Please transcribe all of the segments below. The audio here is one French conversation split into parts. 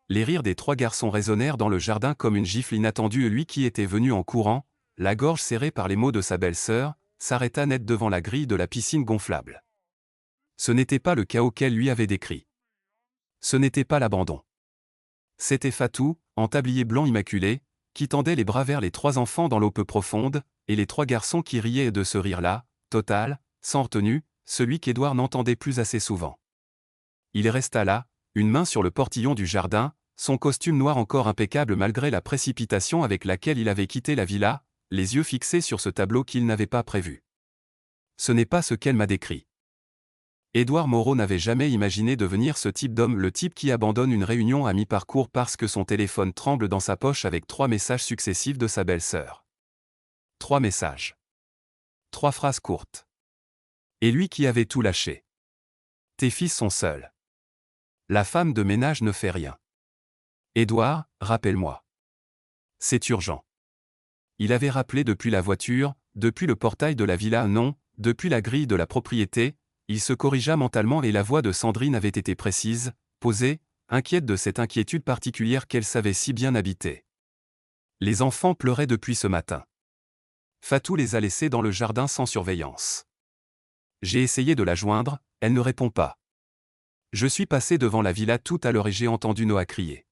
Les rires des trois garçons résonnèrent dans le jardin comme une gifle inattendue et lui qui était venu en courant, la gorge serrée par les mots de sa belle-sœur, s'arrêta net devant la grille de la piscine gonflable. Ce n'était pas le chaos qu'elle lui avait décrit. Ce n'était pas l'abandon. C'était Fatou, en tablier blanc immaculé, qui tendait les bras vers les trois enfants dans l'eau peu profonde, et les trois garçons qui riaient de ce rire-là, total, sans retenue, celui qu'Édouard n'entendait plus assez souvent. Il resta là, une main sur le portillon du jardin, son costume noir encore impeccable malgré la précipitation avec laquelle il avait quitté la villa, les yeux fixés sur ce tableau qu'il n'avait pas prévu. Ce n'est pas ce qu'elle m'a décrit. Édouard Moreau n'avait jamais imaginé devenir ce type d'homme, le type qui abandonne une réunion à mi-parcours parce que son téléphone tremble dans sa poche avec 3 messages successifs de sa belle-sœur. 3 messages. 3 phrases courtes. Et lui qui avait tout lâché. Tes fils sont seuls. La femme de ménage ne fait rien. Édouard, rappelle-moi. C'est urgent. Il avait rappelé depuis la voiture, depuis le portail de la villa, non, depuis la grille de la propriété. Il se corrigea mentalement et la voix de Sandrine avait été précise, posée, inquiète de cette inquiétude particulière qu'elle savait si bien habiter. Les enfants pleuraient depuis ce matin. Fatou les a laissés dans le jardin sans surveillance. J'ai essayé de la joindre, elle ne répond pas. Je suis passé devant la villa tout à l'heure et j'ai entendu Noah crier.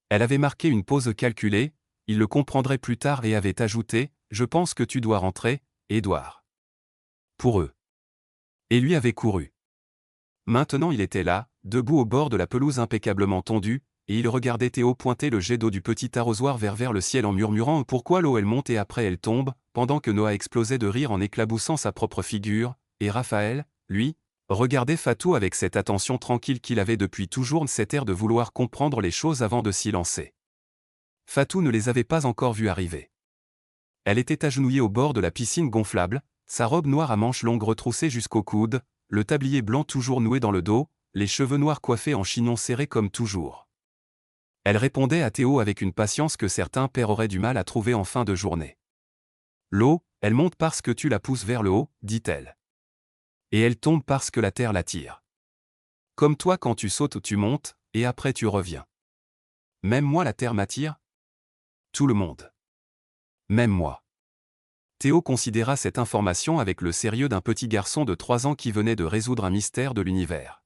Elle avait marqué une pause calculée, il le comprendrait plus tard et avait ajouté, je pense que tu dois rentrer, Édouard. Pour eux. Et lui avait couru. Maintenant il était là, debout au bord de la pelouse impeccablement tondue, et il regardait Théo pointer le jet d'eau du petit arrosoir vers le ciel en murmurant pourquoi l'eau elle monte et après elle tombe, pendant que Noah explosait de rire en éclaboussant sa propre figure, et Raphaël, lui, regardait Fatou avec cette attention tranquille qu'il avait depuis toujours, cet air de vouloir comprendre les choses avant de s'y lancer. Fatou ne les avait pas encore vus arriver. Elle était agenouillée au bord de la piscine gonflable, sa robe noire à manches longues retroussée jusqu'au coude, le tablier blanc toujours noué dans le dos, les cheveux noirs coiffés en chignon serré comme toujours. Elle répondait à Théo avec une patience que certains pères auraient du mal à trouver en fin de journée. L'eau, elle monte parce que tu la pousses vers le haut, dit-elle. Et elle tombe parce que la terre l'attire. Comme toi quand tu sautes tu montes, et après tu reviens. Même moi la terre m'attire? Tout le monde. Même moi. Théo considéra cette information avec le sérieux d'un petit garçon de 3 ans qui venait de résoudre un mystère de l'univers.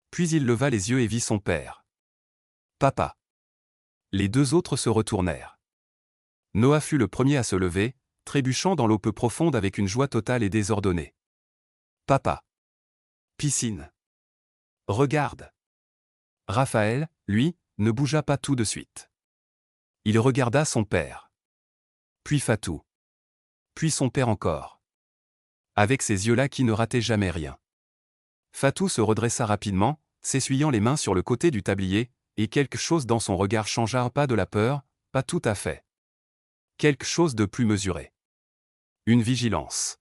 Puis il leva les yeux et vit son père. Papa. Les deux autres se retournèrent. Noah fut le premier à se lever, trébuchant dans l'eau peu profonde avec une joie totale et désordonnée. Papa. Piscine. Regarde. Raphaël, lui, ne bougea pas tout de suite. Il regarda son père. Puis Fatou. Puis son père encore. Avec ces yeux-là qui ne rataient jamais rien. Fatou se redressa rapidement, s'essuyant les mains sur le côté du tablier, et quelque chose dans son regard changea, pas de la peur, pas tout à fait. Quelque chose de plus mesuré. Une vigilance.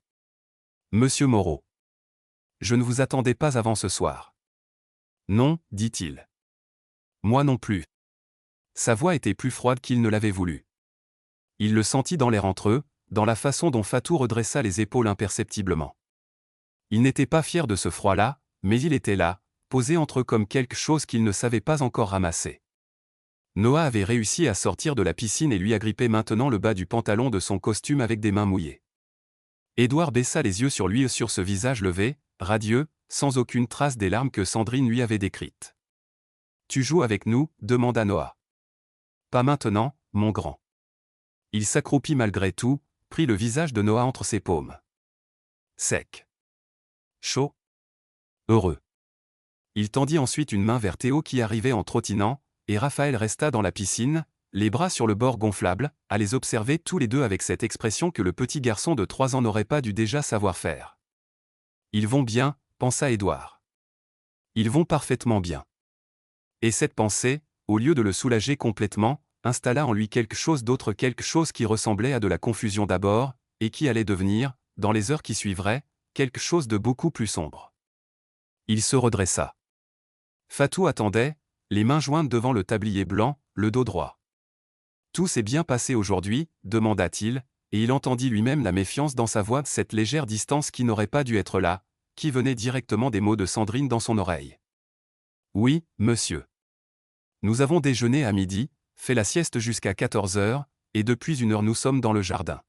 Monsieur Moreau. Je ne vous attendais pas avant ce soir. Non, dit-il. Moi non plus. Sa voix était plus froide qu'il ne l'avait voulu. Il le sentit dans l'air entre eux, dans la façon dont Fatou redressa les épaules imperceptiblement. Il n'était pas fier de ce froid-là, mais il était là, posé entre eux comme quelque chose qu'il ne savait pas encore ramasser. Noah avait réussi à sortir de la piscine et lui agrippait maintenant le bas du pantalon de son costume avec des mains mouillées. Édouard baissa les yeux sur lui et sur ce visage levé, radieux, sans aucune trace des larmes que Sandrine lui avait décrites. « Tu joues avec nous » demanda Noah. « Pas maintenant, mon grand. » Il s'accroupit malgré tout, prit le visage de Noah entre ses paumes. Sec. Chaud. Heureux. Il tendit ensuite une main vers Théo qui arrivait en trottinant, et Raphaël resta dans la piscine, les bras sur le bord gonflable, à les observer tous les deux avec cette expression que le petit garçon de 3 ans n'aurait pas dû déjà savoir faire. Ils vont bien, pensa Édouard. Ils vont parfaitement bien. Et cette pensée, au lieu de le soulager complètement, installa en lui quelque chose d'autre, quelque chose qui ressemblait à de la confusion d'abord, et qui allait devenir, dans les heures qui suivraient, quelque chose de beaucoup plus sombre. Il se redressa. Fatou attendait, les mains jointes devant le tablier blanc, le dos droit. « Tout s'est bien passé aujourd'hui » demanda-t-il, et il entendit lui-même la méfiance dans sa voix, cette légère distance qui n'aurait pas dû être là, qui venait directement des mots de Sandrine dans son oreille. « Oui, monsieur. » Nous avons déjeuné à midi, fait la sieste jusqu'à 14 heures, et depuis 1 heure nous sommes dans le jardin.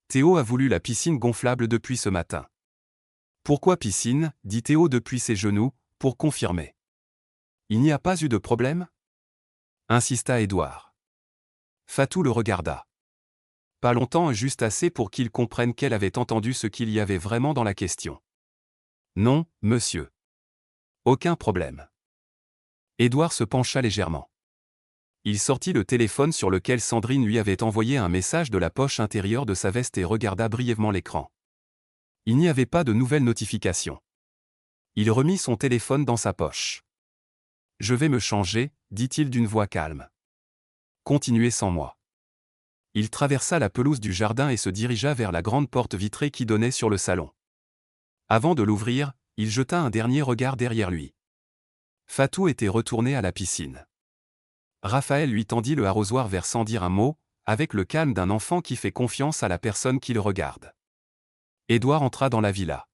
Théo a voulu la piscine gonflable depuis ce matin. Pourquoi piscine, dit Théo depuis ses genoux, pour confirmer. Il n'y a pas eu de problème? Insista Édouard. Fatou le regarda. Pas longtemps, juste assez pour qu'il comprenne qu'elle avait entendu ce qu'il y avait vraiment dans la question. Non, monsieur. Aucun problème. Édouard se pencha légèrement. Il sortit le téléphone sur lequel Sandrine lui avait envoyé un message de la poche intérieure de sa veste et regarda brièvement l'écran. Il n'y avait pas de nouvelles notifications. Il remit son téléphone dans sa poche. « Je vais me changer », dit-il d'une voix calme. « Continuez sans moi. » Il traversa la pelouse du jardin et se dirigea vers la grande porte vitrée qui donnait sur le salon. Avant de l'ouvrir, il jeta un dernier regard derrière lui. Fatou était retourné à la piscine. Raphaël lui tendit le arrosoir vers sans dire un mot, avec le calme d'un enfant qui fait confiance à la personne qui le regarde. Édouard entra dans la villa.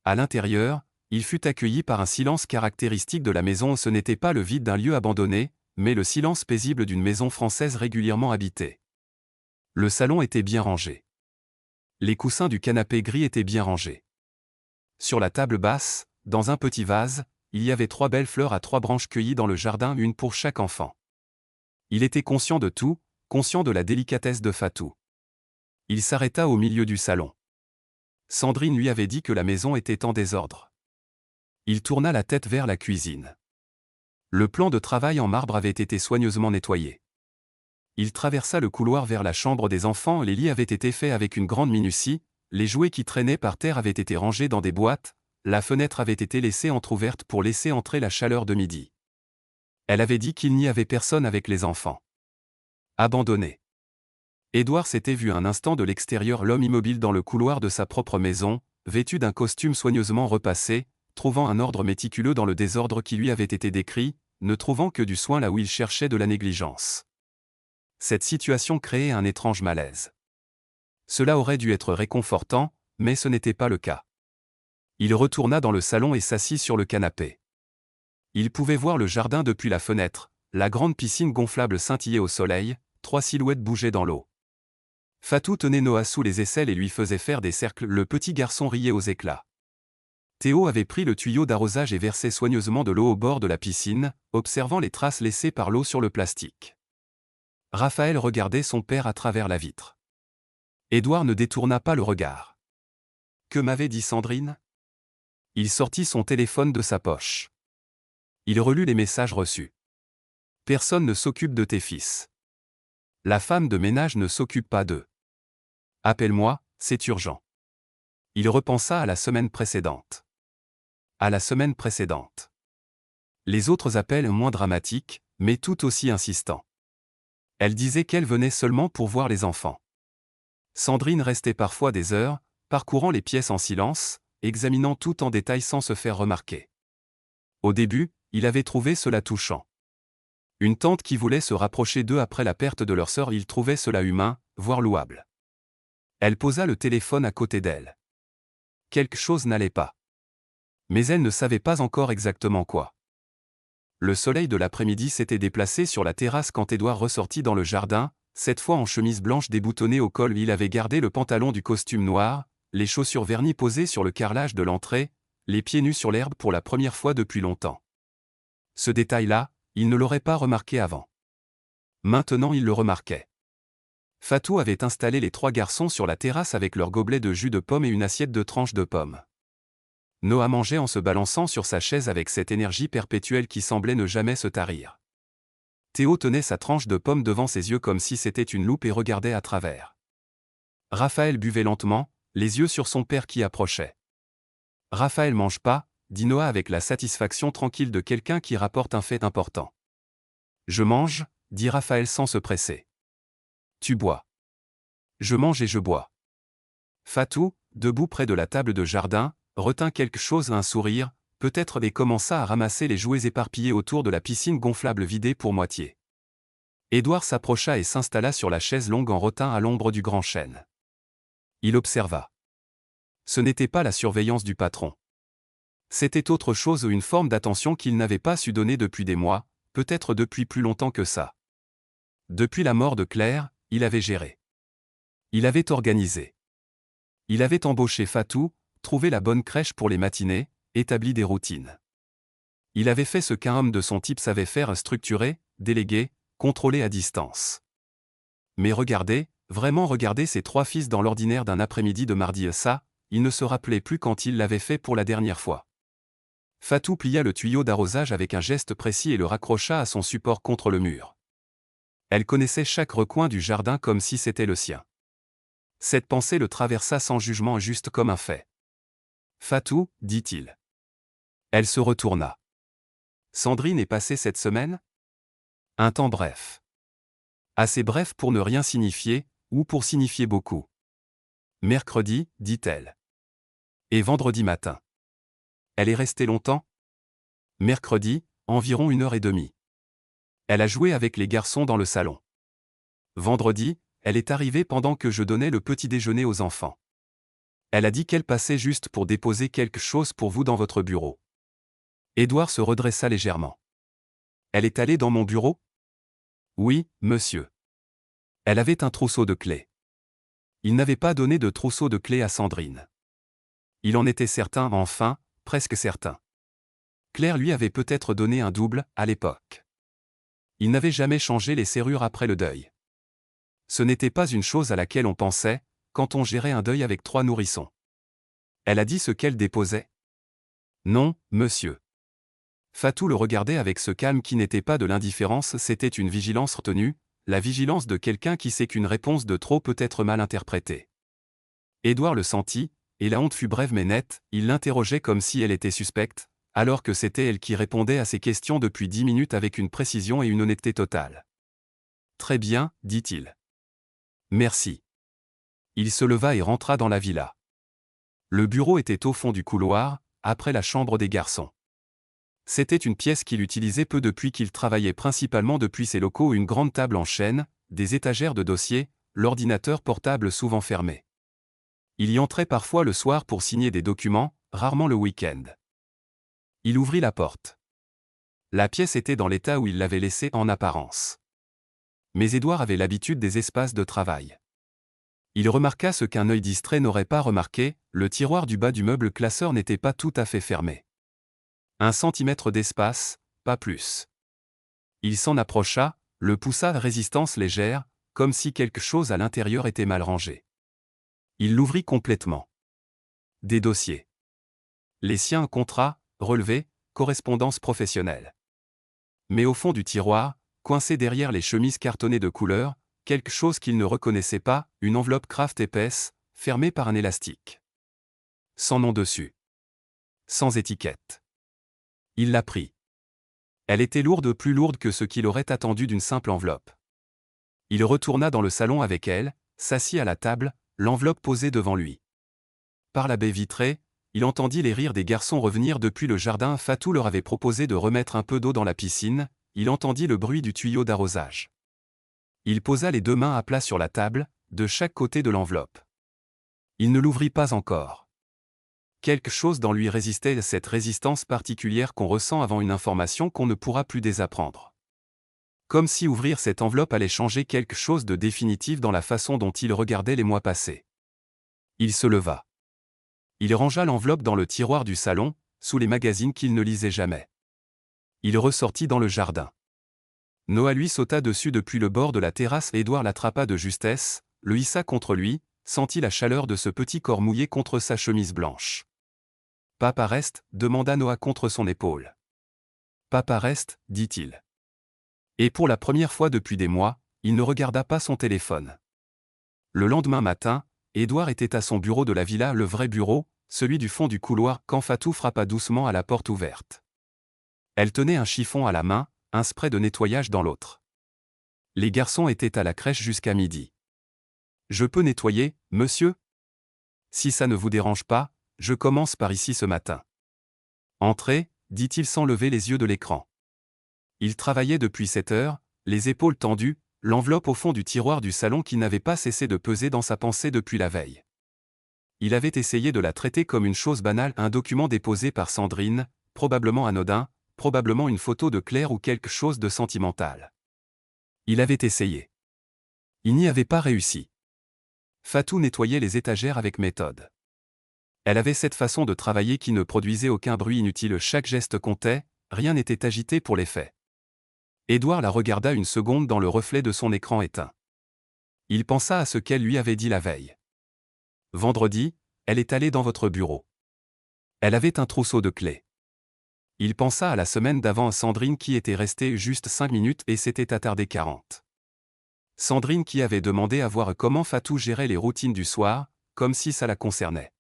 À l'intérieur, il fut accueilli par un silence caractéristique de la maison. Ce n'était pas le vide d'un lieu abandonné, mais le silence paisible d'une maison française régulièrement habitée. Le salon était bien rangé. Les coussins du canapé gris étaient bien rangés. Sur la table basse, dans un petit vase, il y avait 3 belles fleurs à 3 branches cueillies dans le jardin, une pour chaque enfant. Il était conscient de tout, conscient de la délicatesse de Fatou. Il s'arrêta au milieu du salon. Sandrine lui avait dit que la maison était en désordre. Il tourna la tête vers la cuisine. Le plan de travail en marbre avait été soigneusement nettoyé. Il traversa le couloir vers la chambre des enfants. Les lits avaient été faits avec une grande minutie, les jouets qui traînaient par terre avaient été rangés dans des boîtes, la fenêtre avait été laissée entr'ouverte pour laisser entrer la chaleur de midi. Elle avait dit qu'il n'y avait personne avec les enfants. Abandonné. Édouard s'était vu un instant de l'extérieur l'homme immobile dans le couloir de sa propre maison, vêtu d'un costume soigneusement repassé, trouvant un ordre méticuleux dans le désordre qui lui avait été décrit, ne trouvant que du soin là où il cherchait de la négligence. Cette situation créait un étrange malaise. Cela aurait dû être réconfortant, mais ce n'était pas le cas. Il retourna dans le salon et s'assit sur le canapé. Il pouvait voir le jardin depuis la fenêtre, la grande piscine gonflable scintillait au soleil, 3 silhouettes bougeaient dans l'eau. Fatou tenait Noah sous les aisselles et lui faisait faire des cercles, le petit garçon riait aux éclats. Théo avait pris le tuyau d'arrosage et versait soigneusement de l'eau au bord de la piscine, observant les traces laissées par l'eau sur le plastique. Raphaël regardait son père à travers la vitre. Édouard ne détourna pas le regard. « Que m'avait dit Sandrine ?» Il sortit son téléphone de sa poche. Il relut les messages reçus. « Personne ne s'occupe de tes fils. La femme de ménage ne s'occupe pas d'eux. Appelle-moi, c'est urgent. » Il repensa à la semaine précédente. À la semaine précédente. Les autres appels moins dramatiques, mais tout aussi insistants. Elle disait qu'elle venait seulement pour voir les enfants. Sandrine restait parfois des heures, parcourant les pièces en silence, examinant tout en détail sans se faire remarquer. Au début, il avait trouvé cela touchant. Une tante qui voulait se rapprocher d'eux après la perte de leur sœur, il trouvait cela humain, voire louable. Elle posa le téléphone à côté d'elle. Quelque chose n'allait pas. Mais elle ne savait pas encore exactement quoi. Le soleil de l'après-midi s'était déplacé sur la terrasse quand Édouard ressortit dans le jardin, cette fois en chemise blanche déboutonnée au col. Il avait gardé le pantalon du costume noir, les chaussures vernies posées sur le carrelage de l'entrée, les pieds nus sur l'herbe pour la première fois depuis longtemps. Ce détail-là, il ne l'aurait pas remarqué avant. Maintenant il le remarquait. Fatou avait installé les 3 garçons sur la terrasse avec leur gobelet de jus de pomme et une assiette de tranches de pommes. Noah mangeait en se balançant sur sa chaise avec cette énergie perpétuelle qui semblait ne jamais se tarir. Théo tenait sa tranche de pomme devant ses yeux comme si c'était une loupe et regardait à travers. Raphaël buvait lentement, les yeux sur son père qui approchait. « Raphaël mange pas », dit Noah avec la satisfaction tranquille de quelqu'un qui rapporte un fait important. « Je mange », dit Raphaël sans se presser. « Tu bois. »« Je mange et je bois. » Fatou, debout près de la table de jardin, retint quelque chose, un sourire, peut-être, et commença à ramasser les jouets éparpillés autour de la piscine gonflable vidée pour moitié. Édouard s'approcha et s'installa sur la chaise longue en rotin à l'ombre du grand chêne. Il observa. Ce n'était pas la surveillance du patron. C'était autre chose, une forme d'attention qu'il n'avait pas su donner depuis des mois, peut-être depuis plus longtemps que ça. Depuis la mort de Claire, il avait géré. Il avait organisé. Il avait embauché Fatou, trouvé la bonne crèche pour les matinées, établi des routines. Il avait fait ce qu'un homme de son type savait faire, structurer, déléguer, contrôler à distance. Mais regardez, vraiment regardez ses 3 fils dans l'ordinaire d'un après-midi de mardi, ça, il ne se rappelait plus quand il l'avait fait pour la dernière fois. Fatou plia le tuyau d'arrosage avec un geste précis et le raccrocha à son support contre le mur. Elle connaissait chaque recoin du jardin comme si c'était le sien. Cette pensée le traversa sans jugement, juste comme un fait. Fatou, dit-il. Elle se retourna. Sandrine est passée cette semaine? Un temps bref. Assez bref pour ne rien signifier, ou pour signifier beaucoup. Mercredi, dit-elle. Et vendredi matin. Elle est restée longtemps? Mercredi, environ 1h30. Elle a joué avec les garçons dans le salon. Vendredi, elle est arrivée pendant que je donnais le petit déjeuner aux enfants. Elle a dit qu'elle passait juste pour déposer quelque chose pour vous dans votre bureau. Édouard se redressa légèrement. Elle est allée dans mon bureau? Oui, monsieur. Elle avait un trousseau de clés. Il n'avait pas donné de trousseau de clés à Sandrine. Il en était certain, enfin, presque certain. Claire lui avait peut-être donné un double, à l'époque. Il n'avait jamais changé les serrures après le deuil. Ce n'était pas une chose à laquelle on pensait, quand on gérait un deuil avec 3 nourrissons. Elle a dit ce qu'elle déposait? Non, monsieur. Fatou le regardait avec ce calme qui n'était pas de l'indifférence, c'était une vigilance retenue, la vigilance de quelqu'un qui sait qu'une réponse de trop peut être mal interprétée. Édouard le sentit, et la honte fut brève mais nette, il l'interrogeait comme si elle était suspecte, alors que c'était elle qui répondait à ses questions depuis 10 minutes avec une précision et une honnêteté totale. Très bien, dit-il. Merci. Il se leva et rentra dans la villa. Le bureau était au fond du couloir, après la chambre des garçons. C'était une pièce qu'il utilisait peu depuis qu'il travaillait principalement depuis ses locaux, une grande table en chêne, des étagères de dossiers, l'ordinateur portable souvent fermé. Il y entrait parfois le soir pour signer des documents, rarement le week-end. Il ouvrit la porte. La pièce était dans l'état où il l'avait laissée en apparence. Mais Édouard avait l'habitude des espaces de travail. Il remarqua ce qu'un œil distrait n'aurait pas remarqué, le tiroir du bas du meuble classeur n'était pas tout à fait fermé. 1 centimètre d'espace, pas plus. Il s'en approcha, le poussa à résistance légère, comme si quelque chose à l'intérieur était mal rangé. Il l'ouvrit complètement. Des dossiers. Les siens, contrats, relevés, correspondance professionnelle. Mais au fond du tiroir, coincé derrière les chemises cartonnées de couleur, quelque chose qu'il ne reconnaissait pas, une enveloppe Kraft épaisse, fermée par un élastique. Sans nom dessus. Sans étiquette. Il la prit. Elle était lourde, plus lourde que ce qu'il aurait attendu d'une simple enveloppe. Il retourna dans le salon avec elle, s'assit à la table, l'enveloppe posée devant lui. Par la baie vitrée, il entendit les rires des garçons revenir depuis le jardin. Fatou leur avait proposé de remettre un peu d'eau dans la piscine, il entendit le bruit du tuyau d'arrosage. Il posa les 2 mains à plat sur la table, de chaque côté de l'enveloppe. Il ne l'ouvrit pas encore. Quelque chose dans lui résistait à cette résistance particulière qu'on ressent avant une information qu'on ne pourra plus désapprendre. Comme si ouvrir cette enveloppe allait changer quelque chose de définitif dans la façon dont il regardait les mois passés. Il se leva. Il rangea l'enveloppe dans le tiroir du salon, sous les magazines qu'il ne lisait jamais. Il ressortit dans le jardin. Noah lui sauta dessus depuis le bord de la terrasse. Édouard l'attrapa de justesse, le hissa contre lui, sentit la chaleur de ce petit corps mouillé contre sa chemise blanche. Papa reste, demanda Noah contre son épaule. Papa reste, dit-il. Et pour la première fois depuis des mois, il ne regarda pas son téléphone. Le lendemain matin, Édouard était à son bureau de la villa, le vrai bureau, celui du fond du couloir, quand Fatou frappa doucement à la porte ouverte. Elle tenait un chiffon à la main, un spray de nettoyage dans l'autre. Les garçons étaient à la crèche jusqu'à midi. Je peux nettoyer, monsieur? Si ça ne vous dérange pas, je commence par ici ce matin. Entrez, dit-il sans lever les yeux de l'écran. Il travaillait depuis 7 heures, les épaules tendues, l'enveloppe au fond du tiroir du salon qui n'avait pas cessé de peser dans sa pensée depuis la veille. Il avait essayé de la traiter comme une chose banale, un document déposé par Sandrine, probablement anodin, probablement une photo de Claire ou quelque chose de sentimental. Il avait essayé. Il n'y avait pas réussi. Fatou nettoyait les étagères avec méthode. Elle avait cette façon de travailler qui ne produisait aucun bruit inutile, chaque geste comptait, rien n'était agité pour l'effet. Édouard la regarda une seconde dans le reflet de son écran éteint. Il pensa à ce qu'elle lui avait dit la veille. Vendredi, elle est allée dans votre bureau. Elle avait un trousseau de clés. Il pensa à la semaine d'avant à Sandrine qui était restée juste 5 minutes et s'était attardée 40. Sandrine qui avait demandé à voir comment Fatou gérait les routines du soir, comme si ça la concernait.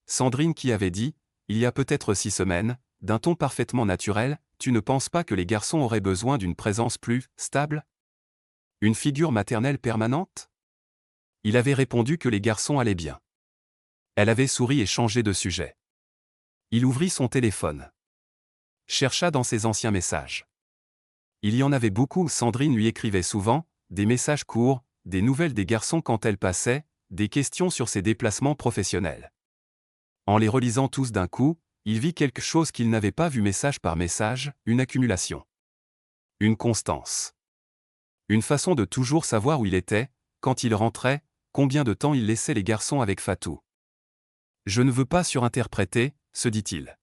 Sandrine qui avait dit, il y a peut-être 6 semaines, d'un ton parfaitement naturel, tu ne penses pas que les garçons auraient besoin d'une présence plus stable? Une figure maternelle permanente? Il avait répondu que les garçons allaient bien. Elle avait souri et changé de sujet. Il ouvrit son téléphone. Chercha dans ses anciens messages. Il y en avait beaucoup, Sandrine lui écrivait souvent, des messages courts, des nouvelles des garçons quand elle passait, des questions sur ses déplacements professionnels. En les relisant tous d'un coup, il vit quelque chose qu'il n'avait pas vu message par message, une accumulation. Une constance. Une façon de toujours savoir où il était, quand il rentrait, combien de temps il laissait les garçons avec Fatou. Je ne veux pas surinterpréter, se dit-il.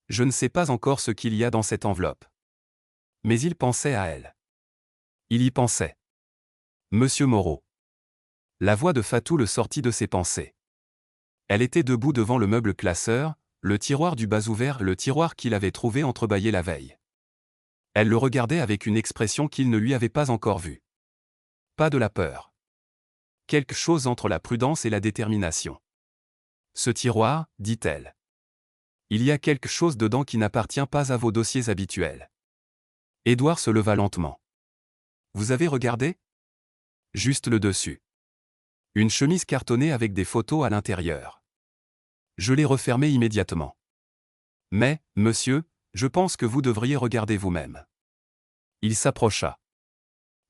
Je ne sais pas encore ce qu'il y a dans cette enveloppe. Mais il pensait à elle. Il y pensait. Monsieur Moreau. La voix de Fatou le sortit de ses pensées. Elle était debout devant le meuble classeur, le tiroir du bas ouvert, le tiroir qu'il avait trouvé entrebâillé la veille. Elle le regardait avec une expression qu'il ne lui avait pas encore vue. Pas de la peur. Quelque chose entre la prudence et la détermination. Ce tiroir, dit-elle. Il y a quelque chose dedans qui n'appartient pas à vos dossiers habituels. Édouard se leva lentement. Vous avez regardé? Juste le dessus. Une chemise cartonnée avec des photos à l'intérieur. Je l'ai refermée immédiatement. Mais, monsieur, je pense que vous devriez regarder vous-même. Il s'approcha.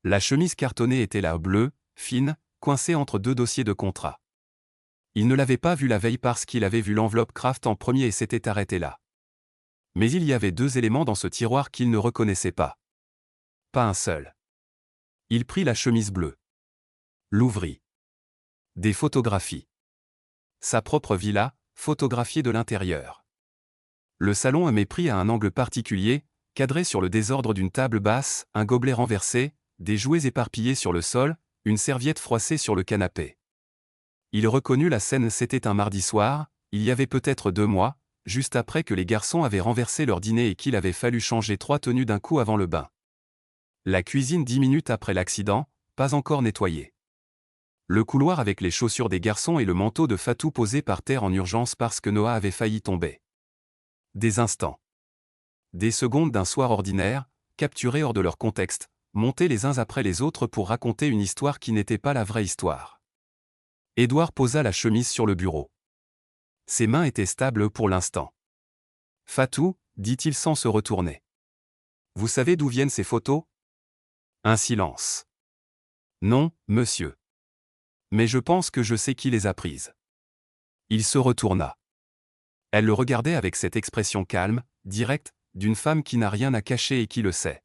La chemise cartonnée était là, bleue, fine, coincée entre 2 dossiers de contrat. Il ne l'avait pas vue la veille parce qu'il avait vu l'enveloppe Kraft en premier et s'était arrêté là. Mais il y avait 2 éléments dans ce tiroir qu'il ne reconnaissait pas. Pas un seul. Il prit la chemise bleue. L'ouvrit. Des photographies. Sa propre villa, photographiée de l'intérieur. Le salon mépris à un angle particulier, cadré sur le désordre d'une table basse, un gobelet renversé, des jouets éparpillés sur le sol, une serviette froissée sur le canapé. Il reconnut la scène, c'était un mardi soir, il y avait peut-être 2 mois, juste après que les garçons avaient renversé leur dîner et qu'il avait fallu changer 3 tenues d'un coup avant le bain. La cuisine 10 minutes après l'accident, pas encore nettoyée. Le couloir avec les chaussures des garçons et le manteau de Fatou posé par terre en urgence parce que Noah avait failli tomber. Des instants. Des secondes d'un soir ordinaire, capturés hors de leur contexte, montés les uns après les autres pour raconter une histoire qui n'était pas la vraie histoire. Édouard posa la chemise sur le bureau. Ses mains étaient stables pour l'instant. Fatou, dit-il sans se retourner. Vous savez d'où viennent ces photos? Un silence. Non, monsieur. Mais je pense que je sais qui les a prises. Il se retourna. Elle le regardait avec cette expression calme, directe, d'une femme qui n'a rien à cacher et qui le sait.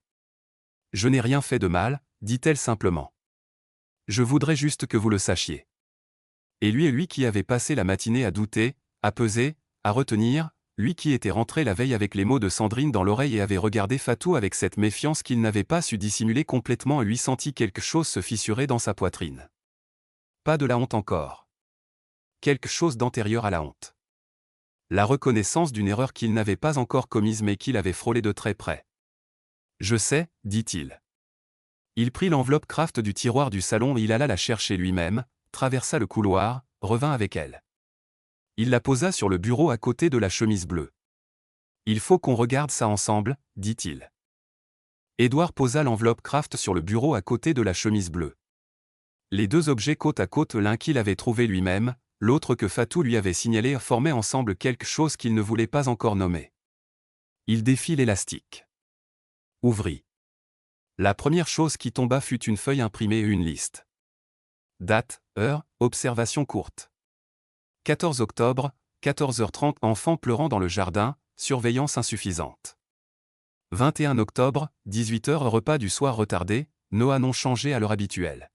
Je n'ai rien fait de mal, dit-elle simplement. Je voudrais juste que vous le sachiez. Et lui qui avait passé la matinée à douter, à peser, à retenir, lui qui était rentré la veille avec les mots de Sandrine dans l'oreille et avait regardé Fatou avec cette méfiance qu'il n'avait pas su dissimuler complètement, lui sentit quelque chose se fissurer dans sa poitrine. Pas de la honte encore. Quelque chose d'antérieur à la honte. La reconnaissance d'une erreur qu'il n'avait pas encore commise mais qu'il avait frôlée de très près. Je sais, dit-il. Il prit l'enveloppe Kraft du tiroir du salon et il alla la chercher lui-même, traversa le couloir, revint avec elle. Il la posa sur le bureau à côté de la chemise bleue. Il faut qu'on regarde ça ensemble, dit-il. Édouard posa l'enveloppe Kraft sur le bureau à côté de la chemise bleue. Les 2 objets côte à côte, l'un qu'il avait trouvé lui-même, l'autre que Fatou lui avait signalé, formaient ensemble quelque chose qu'il ne voulait pas encore nommer. Il défit l'élastique. Ouvrit. La première chose qui tomba fut une feuille imprimée et une liste. Date, heure, observation courte. 14 octobre, 14h30, enfant pleurant dans le jardin, surveillance insuffisante. 21 octobre, 18h repas du soir retardé, Noah non changé à l'heure habituelle.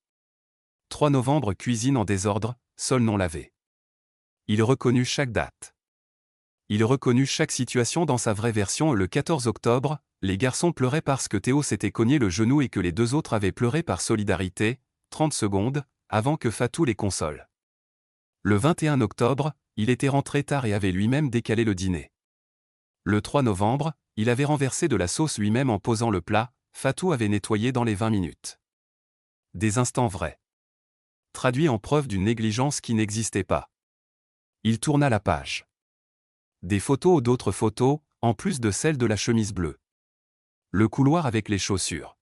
3 novembre cuisine en désordre, sol non lavé. Il reconnut chaque date. Il reconnut chaque situation dans sa vraie version. Le 14 octobre, les garçons pleuraient parce que Théo s'était cogné le genou et que les deux autres avaient pleuré par solidarité, 30 secondes, avant que Fatou les console. Le 21 octobre, il était rentré tard et avait lui-même décalé le dîner. Le 3 novembre, il avait renversé de la sauce lui-même en posant le plat, Fatou avait nettoyé dans les 20 minutes. Des instants vrais. Traduits en preuve d'une négligence qui n'existait pas. Il tourna la page. Des photos ou d'autres photos, en plus de celles de la chemise bleue. Le couloir avec les chaussures.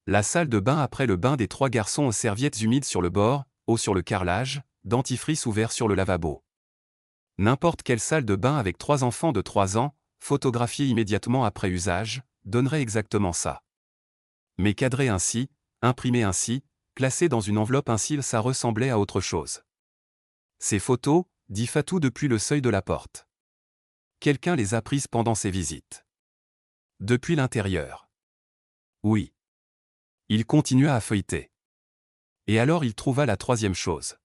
La salle de bain après le bain des 3 garçons aux serviettes humides sur le bord, eau sur le carrelage, dentifrice ouvert sur le lavabo. N'importe quelle salle de bain avec 3 enfants de 3 ans, photographiée immédiatement après usage, donnerait exactement ça. Mais cadré ainsi, imprimé ainsi, placé dans une enveloppe ainsi, ça ressemblait à autre chose. Ces photos, dit Fatou depuis le seuil de la porte. Quelqu'un les a prises pendant ses visites. Depuis l'intérieur. Oui. Il continua à feuilleter. Et alors il trouva la 3e chose.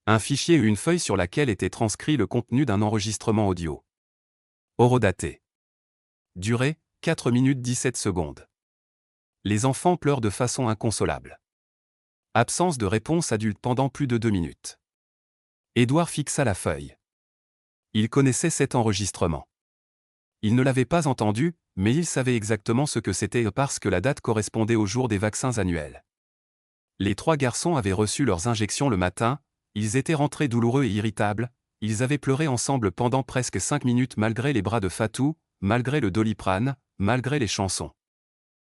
Un fichier ou une feuille sur laquelle était transcrit le contenu d'un enregistrement audio. Horodaté. Durée, 4 minutes 17 secondes. Les enfants pleurent de façon inconsolable. Absence de réponse adulte pendant plus de 2 minutes. Édouard fixa la feuille. Il connaissait cet enregistrement. Il ne l'avait pas entendu, mais il savait exactement ce que c'était parce que la date correspondait au jour des vaccins annuels. Les 3 garçons avaient reçu leurs injections le matin, ils étaient rentrés douloureux et irritables, ils avaient pleuré ensemble pendant presque 5 minutes malgré les bras de Fatou, malgré le Doliprane, malgré les chansons.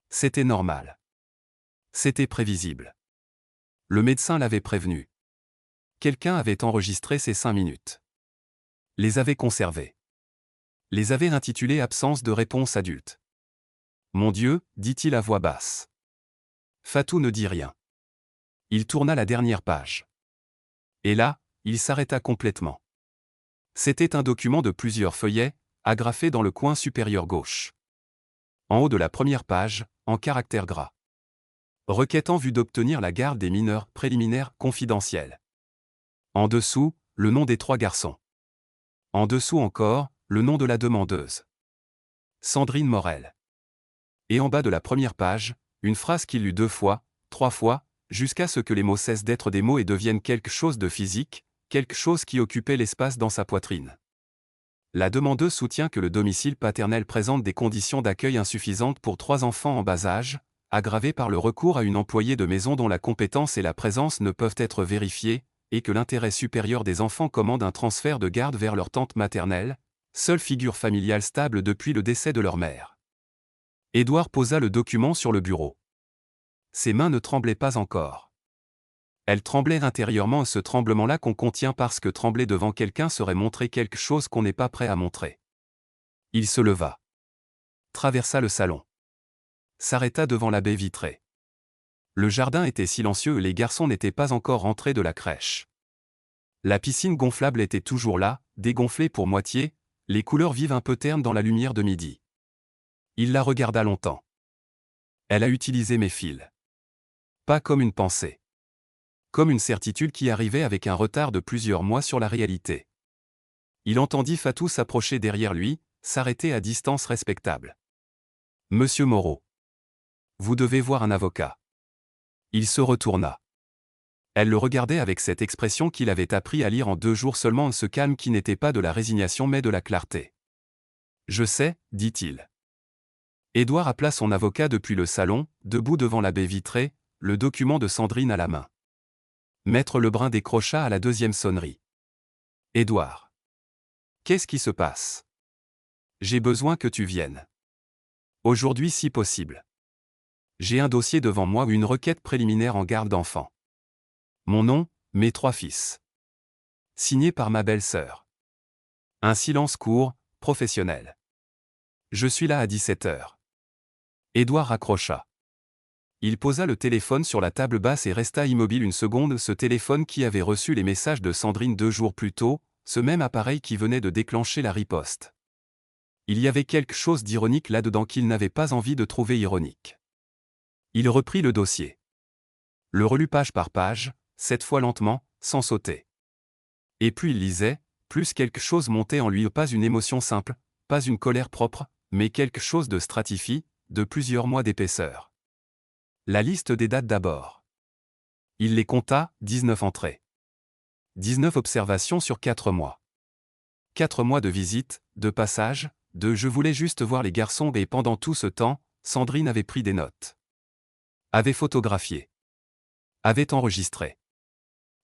C'était normal. C'était prévisible. Le médecin l'avait prévenu. Quelqu'un avait enregistré ces 5 minutes. Les avait conservés. Les avait intitulés « Absence de réponse adulte ». Mon Dieu, dit-il à voix basse. Fatou ne dit rien. Il tourna la dernière page. Et là, il s'arrêta complètement. C'était un document de plusieurs feuillets, agrafé dans le coin supérieur gauche. En haut de la première page, en caractères gras. Requête en vue d'obtenir la garde des mineurs préliminaires confidentiels. En dessous, le nom des 3 garçons. En dessous encore, le nom de la demandeuse. Sandrine Morel. Et en bas de la première page, une phrase qu'il lut 2 fois, 3 fois, jusqu'à ce que les mots cessent d'être des mots et deviennent quelque chose de physique, quelque chose qui occupait l'espace dans sa poitrine. La demandeuse soutient que le domicile paternel présente des conditions d'accueil insuffisantes pour 3 enfants en bas âge, aggravées par le recours à une employée de maison dont la compétence et la présence ne peuvent être vérifiées, et que l'intérêt supérieur des enfants commande un transfert de garde vers leur tante maternelle, seule figure familiale stable depuis le décès de leur mère. Édouard posa le document sur le bureau. Ses mains ne tremblaient pas encore. Elles tremblaient intérieurement, ce tremblement-là qu'on contient parce que trembler devant quelqu'un serait montrer quelque chose qu'on n'est pas prêt à montrer. Il se leva. Traversa le salon. S'arrêta devant la baie vitrée. Le jardin était silencieux et les garçons n'étaient pas encore rentrés de la crèche. La piscine gonflable était toujours là, dégonflée pour moitié, les couleurs vives un peu ternes dans la lumière de midi. Il la regarda longtemps. Elle a utilisé mes fils. Pas comme une pensée. Comme une certitude qui arrivait avec un retard de plusieurs mois sur la réalité. Il entendit Fatou s'approcher derrière lui, s'arrêter à distance respectable. « Monsieur Moreau. Vous devez voir un avocat. » Il se retourna. Elle le regardait avec cette expression qu'il avait appris à lire en 2 jours seulement, ce calme qui n'était pas de la résignation mais de la clarté. « Je sais, dit-il. » Édouard appela son avocat depuis le salon, debout devant la baie vitrée, le document de Sandrine à la main. Maître Lebrun décrocha à la 2e sonnerie. « Édouard. Qu'est-ce qui se passe? J'ai besoin que tu viennes. Aujourd'hui si possible. J'ai un dossier devant moi ou une requête préliminaire en garde d'enfant. Mon nom, mes 3 fils. Signé par ma belle-sœur. Un silence court, professionnel. Je suis là à 17h. Édouard raccrocha. Il posa le téléphone sur la table basse et resta immobile une seconde. Ce téléphone qui avait reçu les messages de Sandrine 2 jours plus tôt, ce même appareil qui venait de déclencher la riposte. Il y avait quelque chose d'ironique là-dedans qu'il n'avait pas envie de trouver ironique. Il reprit le dossier. Le relut page par page, cette fois lentement, sans sauter. Et puis il lisait, plus quelque chose montait en lui, pas une émotion simple, pas une colère propre, mais quelque chose de stratifié, de plusieurs mois d'épaisseur. La liste des dates d'abord. Il les compta, 19 entrées. 19 observations sur 4 mois. 4 mois de visite, de passage, de je voulais juste voir les garçons et pendant tout ce temps, Sandrine avait pris des notes. Avait photographié. Avait enregistré.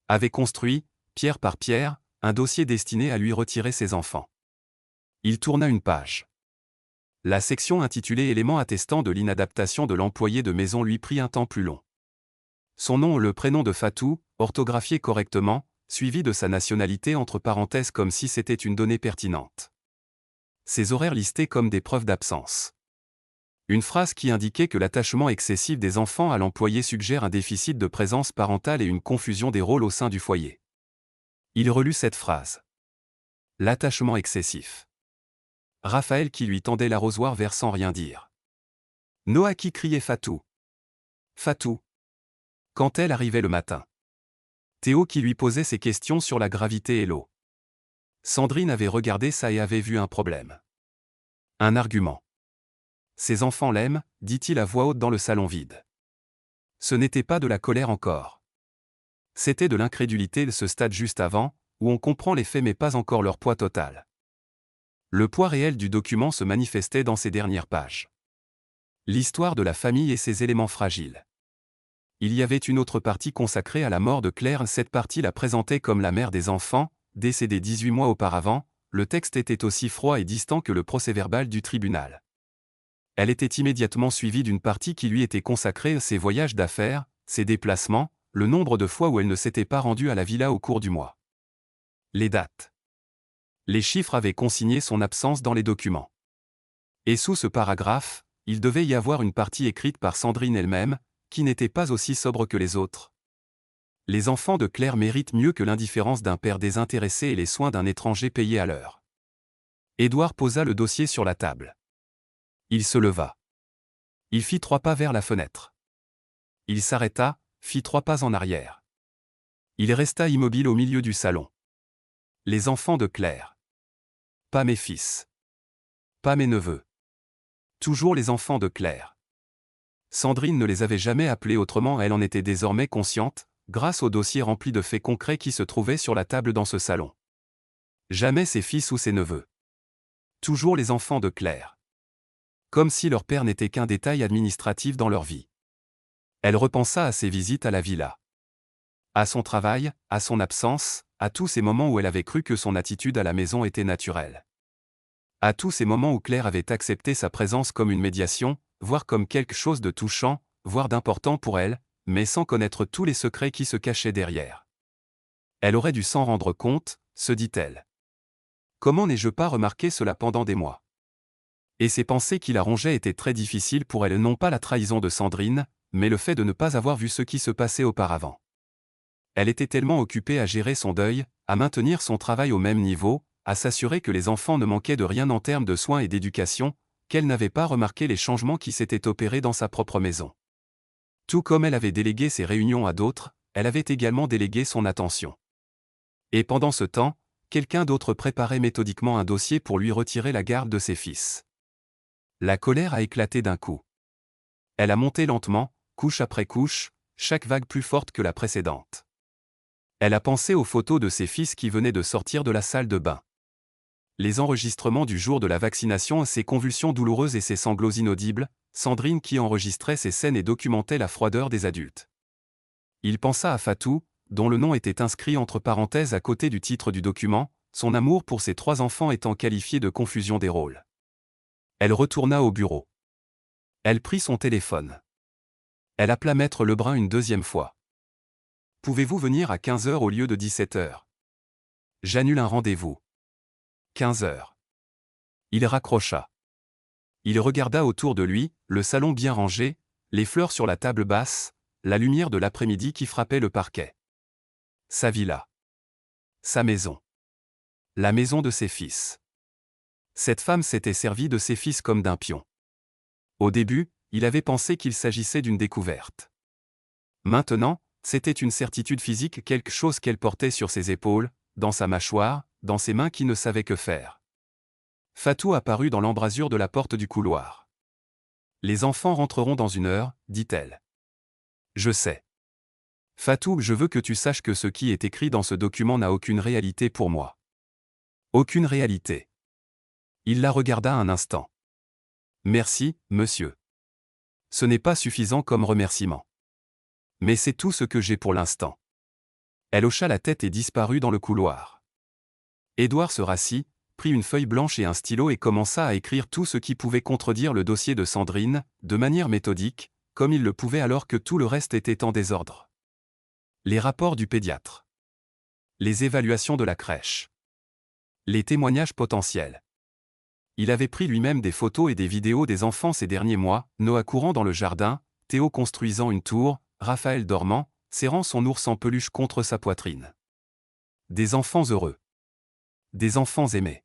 Avait construit, pierre par pierre, un dossier destiné à lui retirer ses enfants. Il tourna une page. La section intitulée Éléments attestant de l'inadaptation de l'employé de maison lui prit un temps plus long. Son nom, le prénom de Fatou, orthographié correctement, suivi de sa nationalité entre parenthèses comme si c'était une donnée pertinente. Ses horaires listés comme des preuves d'absence. Une phrase qui indiquait que l'attachement excessif des enfants à l'employé suggère un déficit de présence parentale et une confusion des rôles au sein du foyer. Il relut cette phrase. L'attachement excessif. Raphaël qui lui tendait l'arrosoir vers sans rien dire. Noah qui criait Fatou. Fatou. Quand elle arrivait le matin. Théo qui lui posait ses questions sur la gravité et l'eau. Sandrine avait regardé ça et avait vu un problème. Un argument. Ses enfants l'aiment, dit-il à voix haute dans le salon vide. Ce n'était pas de la colère encore. C'était de l'incrédulité de ce stade juste avant, où on comprend les faits mais pas encore leur poids total. Le poids réel du document se manifestait dans ses dernières pages. L'histoire de la famille et ses éléments fragiles. Il y avait une autre partie consacrée à la mort de Claire, cette partie la présentait comme la mère des enfants, décédée 18 mois auparavant, le texte était aussi froid et distant que le procès-verbal du tribunal. Elle était immédiatement suivie d'une partie qui lui était consacrée à ses voyages d'affaires, ses déplacements, le nombre de fois où elle ne s'était pas rendue à la villa au cours du mois. Les dates. Les chiffres avaient consigné son absence dans les documents. Et sous ce paragraphe, il devait y avoir une partie écrite par Sandrine elle-même, qui n'était pas aussi sobre que les autres. Les enfants de Claire méritent mieux que l'indifférence d'un père désintéressé et les soins d'un étranger payé à l'heure. Édouard posa le dossier sur la table. Il se leva. Il fit 3 pas vers la fenêtre. Il s'arrêta, fit 3 pas en arrière. Il resta immobile au milieu du salon. Les enfants de Claire. Pas mes fils. Pas mes neveux. Toujours les enfants de Claire. Sandrine ne les avait jamais appelés autrement, elle en était désormais consciente, grâce au dossier rempli de faits concrets qui se trouvait sur la table dans ce salon. Jamais ses fils ou ses neveux. Toujours les enfants de Claire. Comme si leur père n'était qu'un détail administratif dans leur vie. Elle repensa à ses visites à la villa. À son travail, à son absence, à tous ces moments où elle avait cru que son attitude à la maison était naturelle. À tous ces moments où Claire avait accepté sa présence comme une médiation, voire comme quelque chose de touchant, voire d'important pour elle, mais sans connaître tous les secrets qui se cachaient derrière. Elle aurait dû s'en rendre compte, se dit-elle. Comment n'ai-je pas remarqué cela pendant des mois? Et ces pensées qui la rongeaient étaient très difficiles pour elle, non pas la trahison de Sandrine, mais le fait de ne pas avoir vu ce qui se passait auparavant. Elle était tellement occupée à gérer son deuil, à maintenir son travail au même niveau, à s'assurer que les enfants ne manquaient de rien en termes de soins et d'éducation, qu'elle n'avait pas remarqué les changements qui s'étaient opérés dans sa propre maison. Tout comme elle avait délégué ses réunions à d'autres, elle avait également délégué son attention. Et pendant ce temps, quelqu'un d'autre préparait méthodiquement un dossier pour lui retirer la garde de ses fils. La colère a éclaté d'un coup. Elle a monté lentement, couche après couche, chaque vague plus forte que la précédente. Elle a pensé aux photos de ses fils qui venaient de sortir de la salle de bain. Les enregistrements du jour de la vaccination, ses convulsions douloureuses et ses sanglots inaudibles, Sandrine qui enregistrait ces scènes et documentait la froideur des adultes. Il pensa à Fatou, dont le nom était inscrit entre parenthèses à côté du titre du document, son amour pour ses 3 enfants étant qualifié de confusion des rôles. Elle retourna au bureau. Elle prit son téléphone. Elle appela Maître Lebrun une deuxième fois. « Pouvez-vous venir à 15 h au lieu de 17 h? J'annule un rendez-vous. » 15 h. Il raccrocha. Il regarda autour de lui, le salon bien rangé, les fleurs sur la table basse, la lumière de l'après-midi qui frappait le parquet. Sa villa. Sa maison. La maison de ses fils. Cette femme s'était servie de ses fils comme d'un pion. Au début, il avait pensé qu'il s'agissait d'une découverte. Maintenant, c'était une certitude physique, quelque chose qu'elle portait sur ses épaules, dans sa mâchoire, dans ses mains qui ne savaient que faire. Fatou apparut dans l'embrasure de la porte du couloir. « Les enfants rentreront dans 1 heure, dit-elle. Je sais. Fatou, je veux que tu saches que ce qui est écrit dans ce document n'a aucune réalité pour moi. Aucune réalité. » Il la regarda un instant. « Merci, monsieur. Ce n'est pas suffisant comme remerciement. Mais c'est tout ce que j'ai pour l'instant. » Elle hocha la tête et disparut dans le couloir. Édouard se rassit, prit une feuille blanche et un stylo et commença à écrire tout ce qui pouvait contredire le dossier de Sandrine, de manière méthodique, comme il le pouvait alors que tout le reste était en désordre. Les rapports du pédiatre. Les évaluations de la crèche. Les témoignages potentiels. Il avait pris lui-même des photos et des vidéos des enfants ces derniers mois, Noah courant dans le jardin, Théo construisant une tour, Raphaël dormant, serrant son ours en peluche contre sa poitrine. Des enfants heureux. Des enfants aimés.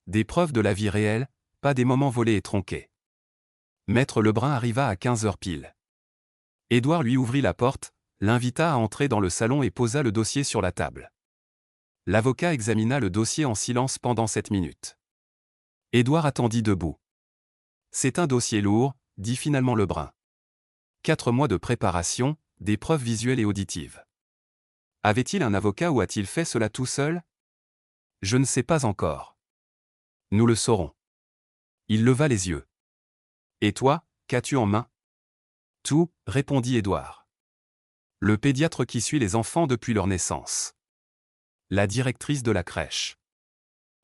Des preuves de la vie réelle, pas des moments volés et tronqués. Maître Lebrun arriva à 15h pile. Édouard lui ouvrit la porte, l'invita à entrer dans le salon et posa le dossier sur la table. L'avocat examina le dossier en silence pendant 7 minutes. Édouard attendit debout. « C'est un dossier lourd, dit finalement Lebrun. 4 mois de préparation, des preuves visuelles et auditives. Avait-il un avocat ou a-t-il fait cela tout seul? Je ne sais pas encore. Nous le saurons. » Il leva les yeux. « Et toi, qu'as-tu en main? » Tout, répondit Édouard. Le pédiatre qui suit les enfants depuis leur naissance. La directrice de la crèche.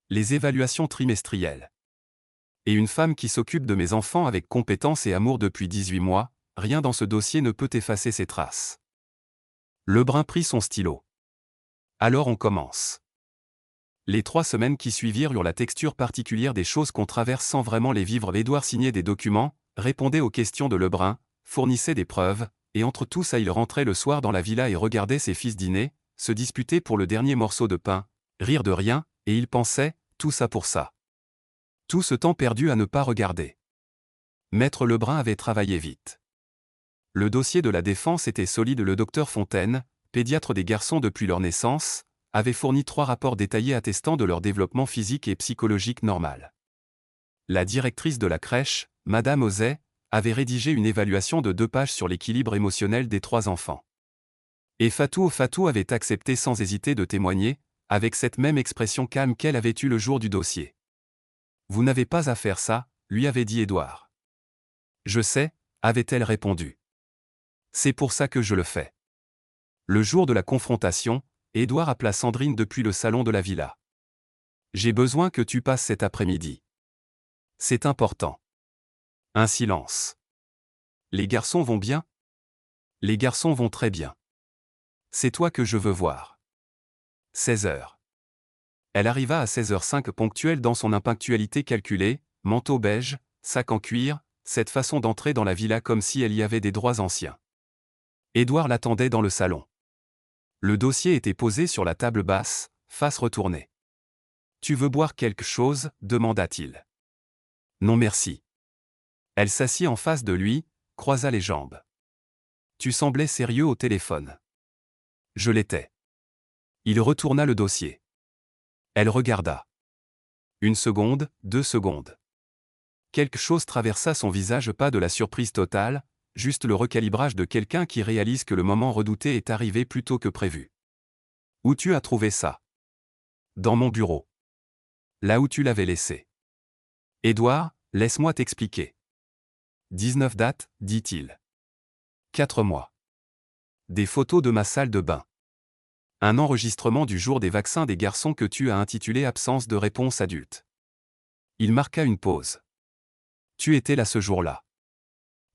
Les évaluations trimestrielles. Et une femme qui s'occupe de mes enfants avec compétence et amour depuis 18 mois, rien dans ce dossier ne peut effacer ces traces. Lebrun prit son stylo. Alors on commence. Les 3 semaines qui suivirent eurent la texture particulière des choses qu'on traverse sans vraiment les vivre. Édouard signait des documents, répondait aux questions de Lebrun, fournissait des preuves, et entre tout ça il rentrait le soir dans la villa et regardait ses fils dîner, se disputer pour le dernier morceau de pain, rire de rien, et il pensait, tout ça pour ça. Tout ce temps perdu à ne pas regarder. Maître Lebrun avait travaillé vite. Le dossier de la défense était solide. Le docteur Fontaine, pédiatre des garçons depuis leur naissance, avait fourni 3 rapports détaillés attestant de leur développement physique et psychologique normal. La directrice de la crèche, Madame Ozet, avait rédigé une évaluation de 2 pages sur l'équilibre émotionnel des 3 enfants. Et Fatou avait accepté sans hésiter de témoigner, avec cette même expression calme qu'elle avait eue le jour du dossier. « Vous n'avez pas à faire ça, lui avait dit Édouard. »« Je sais, avait-elle répondu. C'est pour ça que je le fais. » Le jour de la confrontation, Édouard appela Sandrine depuis le salon de la villa. « J'ai besoin que tu passes cet après-midi. C'est important. » Un silence. « Les garçons vont bien? » Les garçons vont très bien. C'est toi que je veux voir. 16h. Elle arriva à 16h05 ponctuelle dans son imponctualité calculée, manteau beige, sac en cuir, cette façon d'entrer dans la villa comme si elle y avait des droits anciens. Édouard l'attendait dans le salon. Le dossier était posé sur la table basse, face retournée. « Tu veux boire quelque chose ?» demanda-t-il. « Non merci. » Elle s'assit en face de lui, croisa les jambes. « Tu semblais sérieux au téléphone. » Je l'étais. Il retourna le dossier. Elle regarda. 1 seconde, 2 secondes. Quelque chose traversa son visage, pas de la surprise totale, juste le recalibrage de quelqu'un qui réalise que le moment redouté est arrivé plus tôt que prévu. « Où tu as trouvé ça? » Dans mon bureau. Là où tu l'avais laissé. Édouard, laisse-moi t'expliquer. 19 dates, dit-il. 4 mois. Des photos de ma salle de bain. Un enregistrement du jour des vaccins des garçons que tu as intitulé « Absence de réponse adulte ». Il marqua une pause. Tu étais là ce jour-là.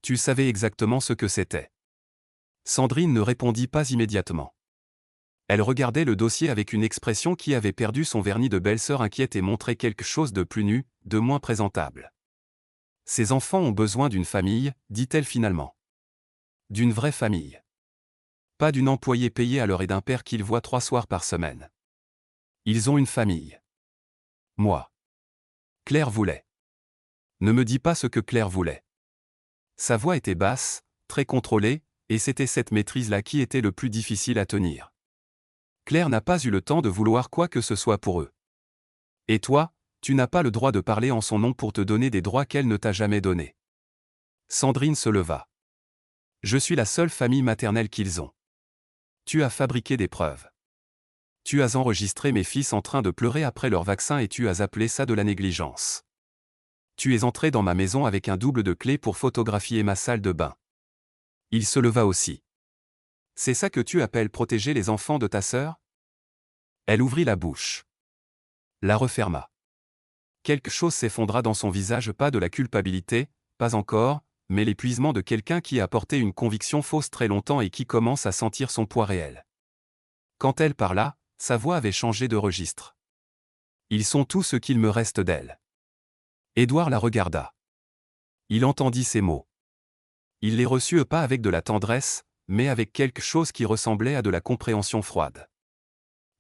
Tu savais exactement ce que c'était. Sandrine ne répondit pas immédiatement. Elle regardait le dossier avec une expression qui avait perdu son vernis de belle-sœur inquiète et montrait quelque chose de plus nu, de moins présentable. Ces enfants ont besoin d'une famille, dit-elle finalement. D'une vraie famille. Pas d'une employée payée à l'heure et d'un père qu'ils voient 3 soirs par semaine. Ils ont une famille. Moi. Claire voulait. Ne me dis pas ce que Claire voulait. Sa voix était basse, très contrôlée, et c'était cette maîtrise-là qui était le plus difficile à tenir. Claire n'a pas eu le temps de vouloir quoi que ce soit pour eux. Et toi, tu n'as pas le droit de parler en son nom pour te donner des droits qu'elle ne t'a jamais donnés. Sandrine se leva. Je suis la seule famille maternelle qu'ils ont. Tu as fabriqué des preuves. Tu as enregistré mes fils en train de pleurer après leur vaccin et tu as appelé ça de la négligence. Tu es entré dans ma maison avec un double de clés pour photographier ma salle de bain. Il se leva aussi. C'est ça que tu appelles protéger les enfants de ta sœur? Elle ouvrit la bouche. La referma. Quelque chose s'effondra dans son visage, pas de la culpabilité, pas encore, mais l'épuisement de quelqu'un qui a porté une conviction fausse très longtemps et qui commence à sentir son poids réel. Quand elle parla, sa voix avait changé de registre. Ils sont tout ce qu'il me reste d'elle. Édouard la regarda. Il entendit ces mots. Il les reçut pas avec de la tendresse, mais avec quelque chose qui ressemblait à de la compréhension froide.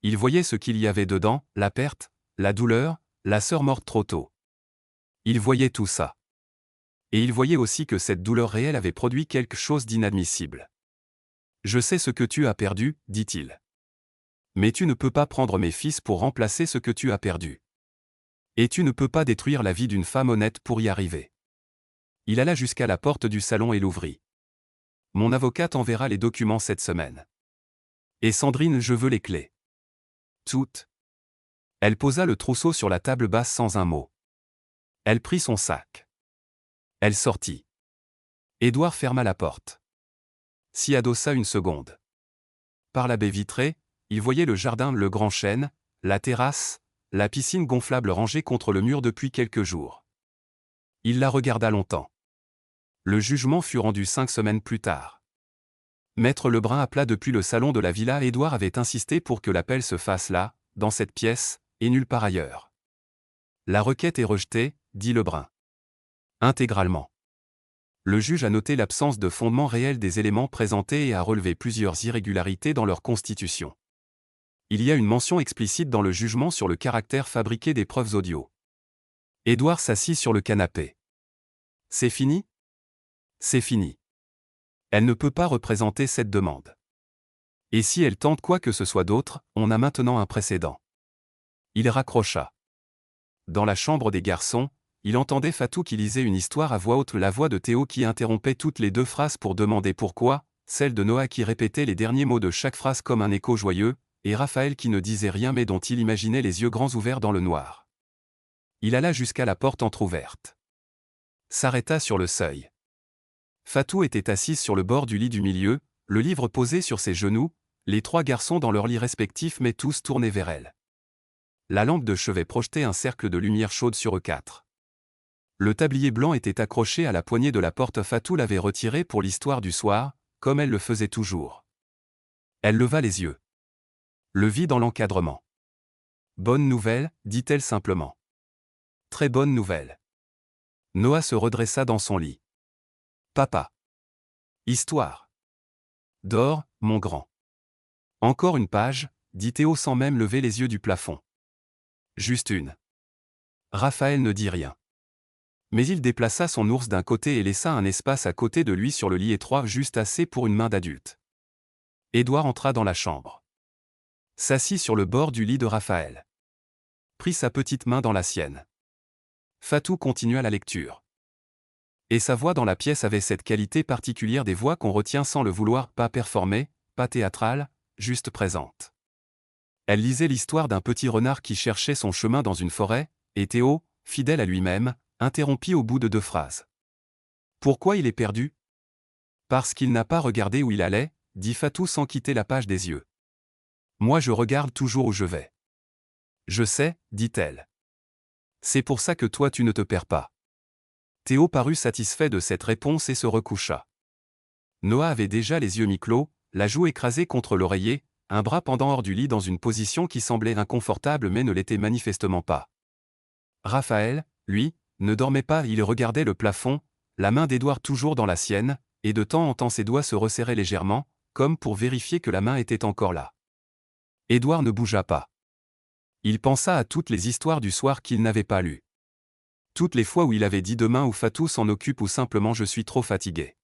Il voyait ce qu'il y avait dedans, la perte, la douleur, la sœur morte trop tôt. Il voyait tout ça. Et il voyait aussi que cette douleur réelle avait produit quelque chose d'inadmissible. Je sais ce que tu as perdu, dit-il. Mais tu ne peux pas prendre mes fils pour remplacer ce que tu as perdu. Et tu ne peux pas détruire la vie d'une femme honnête pour y arriver. Il alla jusqu'à la porte du salon et l'ouvrit. Mon avocat t'enverra les documents cette semaine. Et Sandrine, je veux les clés. Toutes. Elle posa le trousseau sur la table basse sans un mot. Elle prit son sac. Elle sortit. Édouard ferma la porte. S'y adossa une seconde. Par la baie vitrée, il voyait le jardin, le grand chêne, la terrasse, la piscine gonflable rangée contre le mur depuis quelques jours. Il la regarda longtemps. Le jugement fut rendu 5 semaines plus tard. Maître Lebrun appela depuis le salon de la villa. Édouard avait insisté pour que l'appel se fasse là, dans cette pièce, et nulle part ailleurs. La requête est rejetée, dit Lebrun. Intégralement. Le juge a noté l'absence de fondement réel des éléments présentés et a relevé plusieurs irrégularités dans leur constitution. Il y a une mention explicite dans le jugement sur le caractère fabriqué des preuves audio. Édouard s'assit sur le canapé. C'est fini? C'est fini. Elle ne peut pas représenter cette demande. Et si elle tente quoi que ce soit d'autre, on a maintenant un précédent. Il raccrocha. Dans la chambre des garçons, il entendait Fatou qui lisait une histoire à voix haute, la voix de Théo qui interrompait toutes les 2 phrases pour demander pourquoi, celle de Noah qui répétait les derniers mots de chaque phrase comme un écho joyeux, et Raphaël qui ne disait rien mais dont il imaginait les yeux grands ouverts dans le noir. Il alla jusqu'à la porte entr'ouverte. S'arrêta sur le seuil. Fatou était assise sur le bord du lit du milieu, le livre posé sur ses genoux, les 3 garçons dans leurs lits respectifs mais tous tournés vers elle. La lampe de chevet projetait un cercle de lumière chaude sur eux 4. Le tablier blanc était accroché à la poignée de la porte. Fatou l'avait retiré pour l'histoire du soir, comme elle le faisait toujours. Elle leva les yeux. Le vit dans l'encadrement. Bonne nouvelle, dit-elle simplement. Très bonne nouvelle. Noah se redressa dans son lit. Papa. Histoire. Dors, mon grand. Encore une page, dit Théo sans même lever les yeux du plafond. Juste une. Raphaël ne dit rien. Mais il déplaça son ours d'un côté et laissa un espace à côté de lui sur le lit étroit, juste assez pour une main d'adulte. Édouard entra dans la chambre. S'assit sur le bord du lit de Raphaël. Prit sa petite main dans la sienne. Fatou continua la lecture. Et sa voix dans la pièce avait cette qualité particulière des voix qu'on retient sans le vouloir, pas performée, pas théâtrale, juste présente. Elle lisait l'histoire d'un petit renard qui cherchait son chemin dans une forêt, et Théo, fidèle à lui-même, interrompit au bout de 2 phrases. Pourquoi il est perdu? Parce qu'il n'a pas regardé où il allait, dit Fatou sans quitter la page des yeux. Moi je regarde toujours où je vais. Je sais, dit-elle. C'est pour ça que toi tu ne te perds pas. Théo parut satisfait de cette réponse et se recoucha. Noah avait déjà les yeux mi-clos, la joue écrasée contre l'oreiller, un bras pendant hors du lit dans une position qui semblait inconfortable mais ne l'était manifestement pas. Raphaël, lui, ne dormait pas, il regardait le plafond, la main d'Édouard toujours dans la sienne, et de temps en temps ses doigts se resserraient légèrement, comme pour vérifier que la main était encore là. Édouard ne bougea pas. Il pensa à toutes les histoires du soir qu'il n'avait pas lues. Toutes les fois où il avait dit demain ou Fatou s'en occupe ou simplement je suis trop fatigué.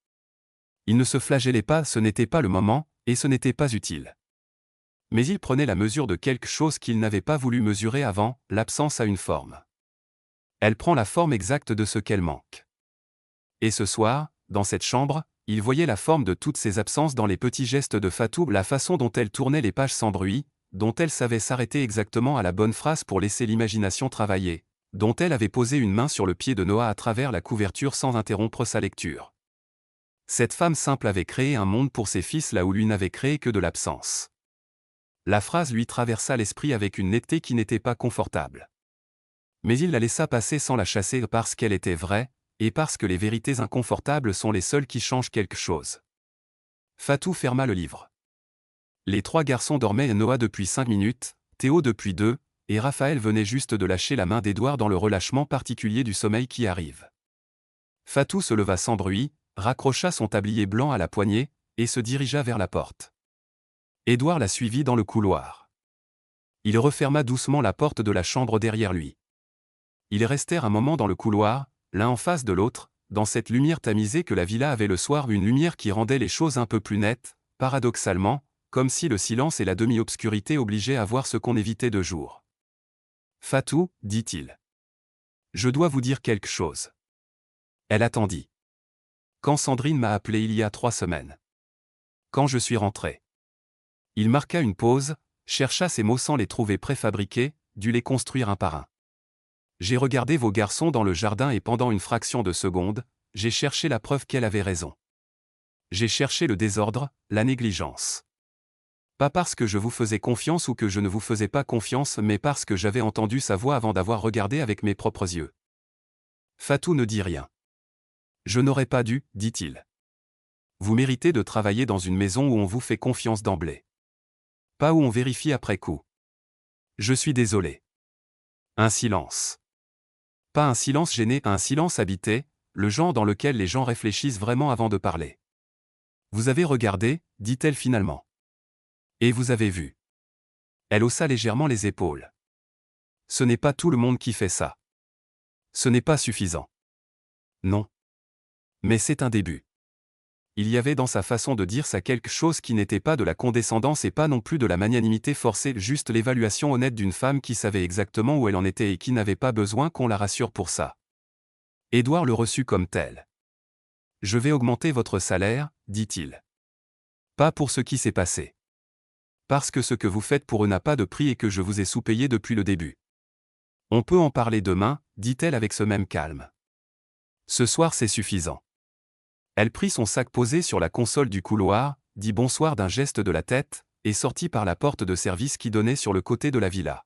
Il ne se flagellait pas, ce n'était pas le moment, et ce n'était pas utile. Mais il prenait la mesure de quelque chose qu'il n'avait pas voulu mesurer avant, l'absence a une forme. Elle prend la forme exacte de ce qu'elle manque. Et ce soir, dans cette chambre, il voyait la forme de toutes ces absences dans les petits gestes de Fatou, la façon dont elle tournait les pages sans bruit, dont elle savait s'arrêter exactement à la bonne phrase pour laisser l'imagination travailler, dont elle avait posé une main sur le pied de Noah à travers la couverture sans interrompre sa lecture. Cette femme simple avait créé un monde pour ses fils là où lui n'avait créé que de l'absence. La phrase lui traversa l'esprit avec une netteté qui n'était pas confortable. Mais il la laissa passer sans la chasser parce qu'elle était vraie, et parce que les vérités inconfortables sont les seules qui changent quelque chose. Fatou ferma le livre. Les 3 garçons dormaient, Noah depuis 5 minutes, Théo depuis 2, et Raphaël venait juste de lâcher la main d'Édouard dans le relâchement particulier du sommeil qui arrive. Fatou se leva sans bruit, raccrocha son tablier blanc à la poignée, et se dirigea vers la porte. Édouard la suivit dans le couloir. Il referma doucement la porte de la chambre derrière lui. Ils restèrent un moment dans le couloir, l'un en face de l'autre, dans cette lumière tamisée que la villa avait le soir, une lumière qui rendait les choses un peu plus nettes, paradoxalement, comme si le silence et la demi-obscurité obligeaient à voir ce qu'on évitait de jour. « Fatou, dit-il. Je dois vous dire quelque chose. » Elle attendit. « Quand Sandrine m'a appelé il y a 3 semaines. Quand je suis rentré. » Il marqua une pause, chercha ses mots sans les trouver préfabriqués, dut les construire un par un. J'ai regardé vos garçons dans le jardin et pendant une fraction de seconde, j'ai cherché la preuve qu'elle avait raison. J'ai cherché le désordre, la négligence. Pas parce que je vous faisais confiance ou que je ne vous faisais pas confiance, mais parce que j'avais entendu sa voix avant d'avoir regardé avec mes propres yeux. Fatou ne dit rien. Je n'aurais pas dû, dit-il. Vous méritez de travailler dans une maison où on vous fait confiance d'emblée. Pas où on vérifie après coup. Je suis désolé. Un silence. Pas un silence gêné, un silence habité, le genre dans lequel les gens réfléchissent vraiment avant de parler. Vous avez regardé, dit-elle finalement. Et vous avez vu. Elle haussa légèrement les épaules. Ce n'est pas tout le monde qui fait ça. Ce n'est pas suffisant. Non. Mais c'est un début. Il y avait dans sa façon de dire ça quelque chose qui n'était pas de la condescendance et pas non plus de la magnanimité forcée, juste l'évaluation honnête d'une femme qui savait exactement où elle en était et qui n'avait pas besoin qu'on la rassure pour ça. Édouard le reçut comme tel. « Je vais augmenter votre salaire, dit-il. Pas pour ce qui s'est passé. Parce que ce que vous faites pour eux n'a pas de prix et que je vous ai sous-payé depuis le début. On peut en parler demain, dit-elle avec ce même calme. Ce soir c'est suffisant. » Elle prit son sac posé sur la console du couloir, dit bonsoir d'un geste de la tête, et sortit par la porte de service qui donnait sur le côté de la villa.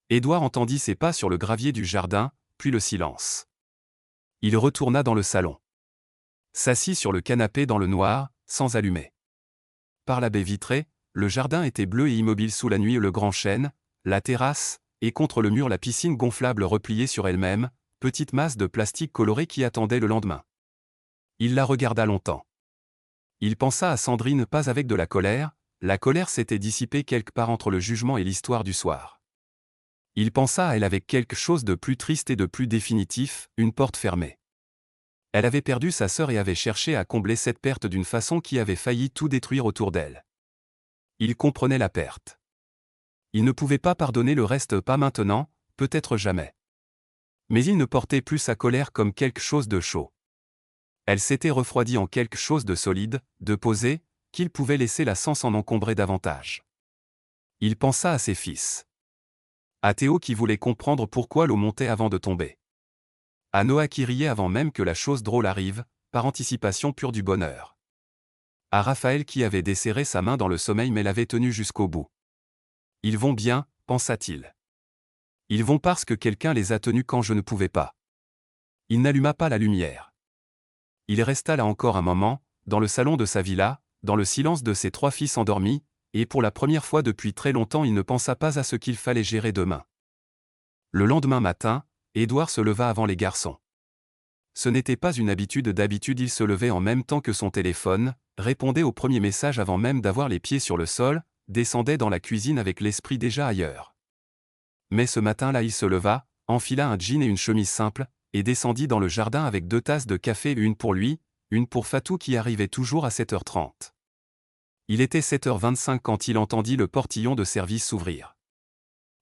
Édouard entendit ses pas sur le gravier du jardin, puis le silence. Il retourna dans le salon. S'assit sur le canapé dans le noir, sans allumer. Par la baie vitrée, le jardin était bleu et immobile sous la nuit, le grand chêne, la terrasse, et contre le mur la piscine gonflable repliée sur elle-même, petite masse de plastique coloré qui attendait le lendemain. Il la regarda longtemps. Il pensa à Sandrine, pas avec de la colère s'était dissipée quelque part entre le jugement et l'histoire du soir. Il pensa à elle avec quelque chose de plus triste et de plus définitif, une porte fermée. Elle avait perdu sa sœur et avait cherché à combler cette perte d'une façon qui avait failli tout détruire autour d'elle. Il comprenait la perte. Il ne pouvait pas pardonner le reste, pas maintenant, peut-être jamais. Mais il ne portait plus sa colère comme quelque chose de chaud. Elle s'était refroidie en quelque chose de solide, de posé, qu'il pouvait laisser là sans s'en encombrer davantage. Il pensa à ses fils. À Théo qui voulait comprendre pourquoi l'eau montait avant de tomber. À Noah qui riait avant même que la chose drôle arrive, par anticipation pure du bonheur. À Raphaël qui avait desserré sa main dans le sommeil mais l'avait tenue jusqu'au bout. Ils vont bien, pensa-t-il. Ils vont parce que quelqu'un les a tenus quand je ne pouvais pas. Il n'alluma pas la lumière. Il resta là encore un moment, dans le salon de sa villa, dans le silence de ses 3 fils endormis, et pour la première fois depuis très longtemps il ne pensa pas à ce qu'il fallait gérer demain. Le lendemain matin, Édouard se leva avant les garçons. Ce n'était pas une habitude, d'habitude il se levait en même temps que son téléphone, répondait au premier message avant même d'avoir les pieds sur le sol, descendait dans la cuisine avec l'esprit déjà ailleurs. Mais ce matin-là il se leva, enfila un jean et une chemise simple, et descendit dans le jardin avec 2 tasses de café, une pour lui, une pour Fatou qui arrivait toujours à 7h30. Il était 7h25 quand il entendit le portillon de service s'ouvrir.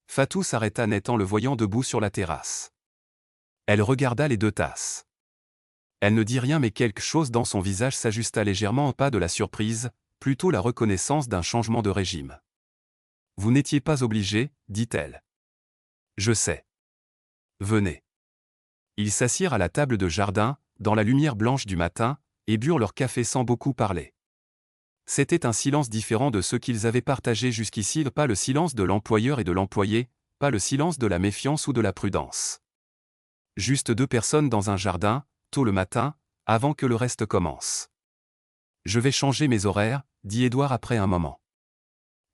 Fatou s'arrêta net en le voyant debout sur la terrasse. Elle regarda les 2 tasses. Elle ne dit rien mais quelque chose dans son visage s'ajusta légèrement, pas de la surprise, plutôt la reconnaissance d'un changement de régime. « Vous n'étiez pas obligé, dit-elle. Je sais. Venez. » Ils s'assirent à la table de jardin, dans la lumière blanche du matin, et burent leur café sans beaucoup parler. C'était un silence différent de ceux qu'ils avaient partagés jusqu'ici, pas le silence de l'employeur et de l'employé, pas le silence de la méfiance ou de la prudence. Juste 2 personnes dans un jardin, tôt le matin, avant que le reste commence. « Je vais changer mes horaires, dit Édouard après un moment.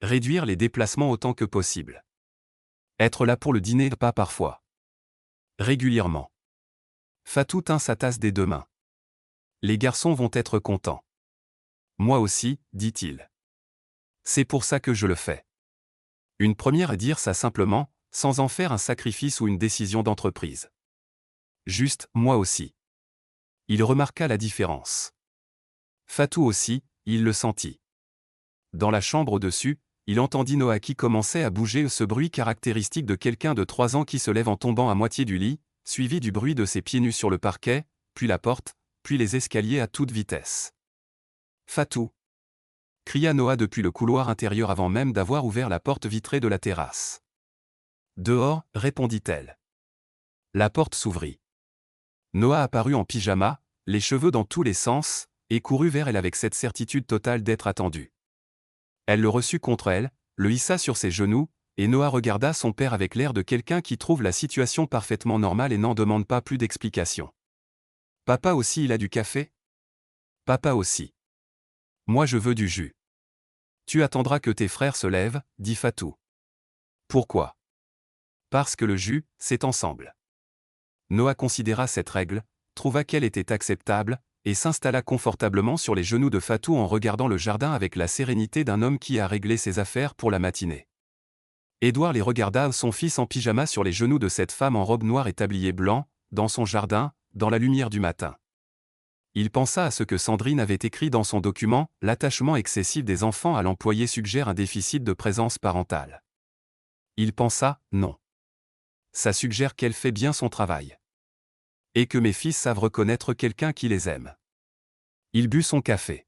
Réduire les déplacements autant que possible. Être là pour le dîner, pas parfois. Régulièrement. » Fatou tint sa tasse des 2 mains. « Les garçons vont être contents. Moi aussi, dit-il. C'est pour ça que je le fais. » Une première à dire ça simplement, sans en faire un sacrifice ou une décision d'entreprise. Juste, moi aussi. Il remarqua la différence. Fatou aussi, il le sentit. Dans la chambre au-dessus, il entendit Noah qui commençait à bouger, ce bruit caractéristique de quelqu'un de 3 ans qui se lève en tombant à moitié du lit, suivi du bruit de ses pieds nus sur le parquet, puis la porte, puis les escaliers à toute vitesse. « Fatou !» cria Noah depuis le couloir intérieur avant même d'avoir ouvert la porte vitrée de la terrasse. « Dehors, répondit-elle. La porte s'ouvrit. Noah apparut en pyjama, les cheveux dans tous les sens, et courut vers elle avec cette certitude totale d'être attendu. Elle le reçut contre elle, le hissa sur ses genoux, et Noah regarda son père avec l'air de quelqu'un qui trouve la situation parfaitement normale et n'en demande pas plus d'explications. « Papa aussi il a du café ? » « Papa aussi. Moi je veux du jus. »« Tu attendras que tes frères se lèvent, dit Fatou. »« Pourquoi ? » ?»« Parce que le jus, c'est ensemble. » Noah considéra cette règle, trouva qu'elle était acceptable, et s'installa confortablement sur les genoux de Fatou en regardant le jardin avec la sérénité d'un homme qui a réglé ses affaires pour la matinée. Édouard les regarda, son fils en pyjama sur les genoux de cette femme en robe noire et tablier blanc, dans son jardin, dans la lumière du matin. Il pensa à ce que Sandrine avait écrit dans son document, « L'attachement excessif des enfants à l'employé suggère un déficit de présence parentale. » Il pensa, non. Ça suggère qu'elle fait bien son travail. Et que mes fils savent reconnaître quelqu'un qui les aime. Il but son café.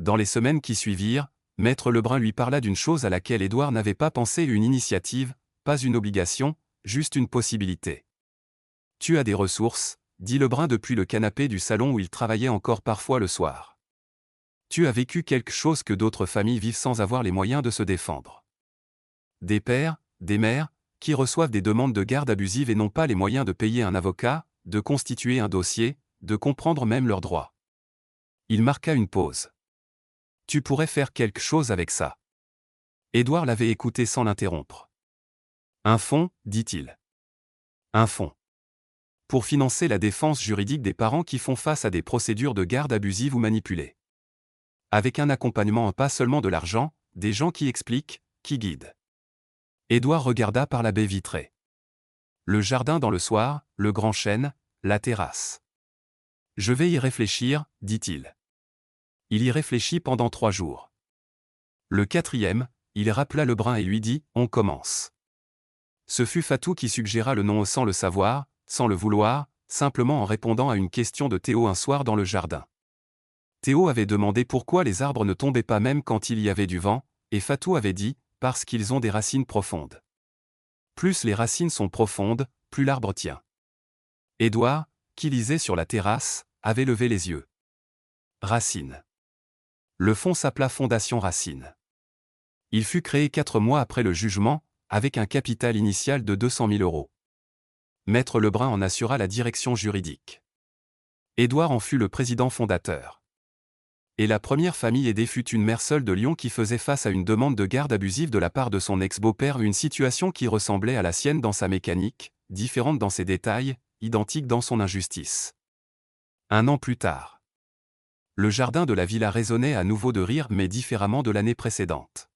Dans les semaines qui suivirent, Maître Lebrun lui parla d'une chose à laquelle Édouard n'avait pas pensé, une initiative, pas une obligation, juste une possibilité. « Tu as des ressources, » dit Lebrun depuis le canapé du salon où il travaillait encore parfois le soir. « Tu as vécu quelque chose que d'autres familles vivent sans avoir les moyens de se défendre. Des pères, des mères, qui reçoivent des demandes de garde abusive et n'ont pas les moyens de payer un avocat, de constituer un dossier, de comprendre même leurs droits. » Il marqua une pause. « Tu pourrais faire quelque chose avec ça. » Édouard l'avait écouté sans l'interrompre. « Un fonds, dit-il. Un fonds. Pour financer la défense juridique des parents qui font face à des procédures de garde abusive ou manipulée. Avec un accompagnement, pas seulement de l'argent, des gens qui expliquent, qui guident. » Édouard regarda par la baie vitrée. Le jardin dans le soir, le grand chêne, la terrasse. « Je vais y réfléchir, dit-il. » Il y réfléchit pendant 3 jours. Le 4e, il rappela Lebrun et lui dit « On commence. » Ce fut Fatou qui suggéra le nom sans le savoir, sans le vouloir, simplement en répondant à une question de Théo un soir dans le jardin. Théo avait demandé pourquoi les arbres ne tombaient pas même quand il y avait du vent, et Fatou avait dit « Parce qu'ils ont des racines profondes. Plus les racines sont profondes, plus l'arbre tient. » Édouard, qui lisait sur la terrasse, avait levé les yeux. Racine. Le fonds s'appela Fondation Racine. Il fut créé 4 mois après le jugement, avec un capital initial de 200 000 €. Maître Lebrun en assura la direction juridique. Édouard en fut le président fondateur. Et la première famille aidée fut une mère seule de Lyon qui faisait face à une demande de garde abusive de la part de son ex-beau-père, une situation qui ressemblait à la sienne dans sa mécanique, différente dans ses détails, identique dans son injustice. 1 an plus tard. Le jardin de la villa résonnait à nouveau de rire mais différemment de l'année précédente.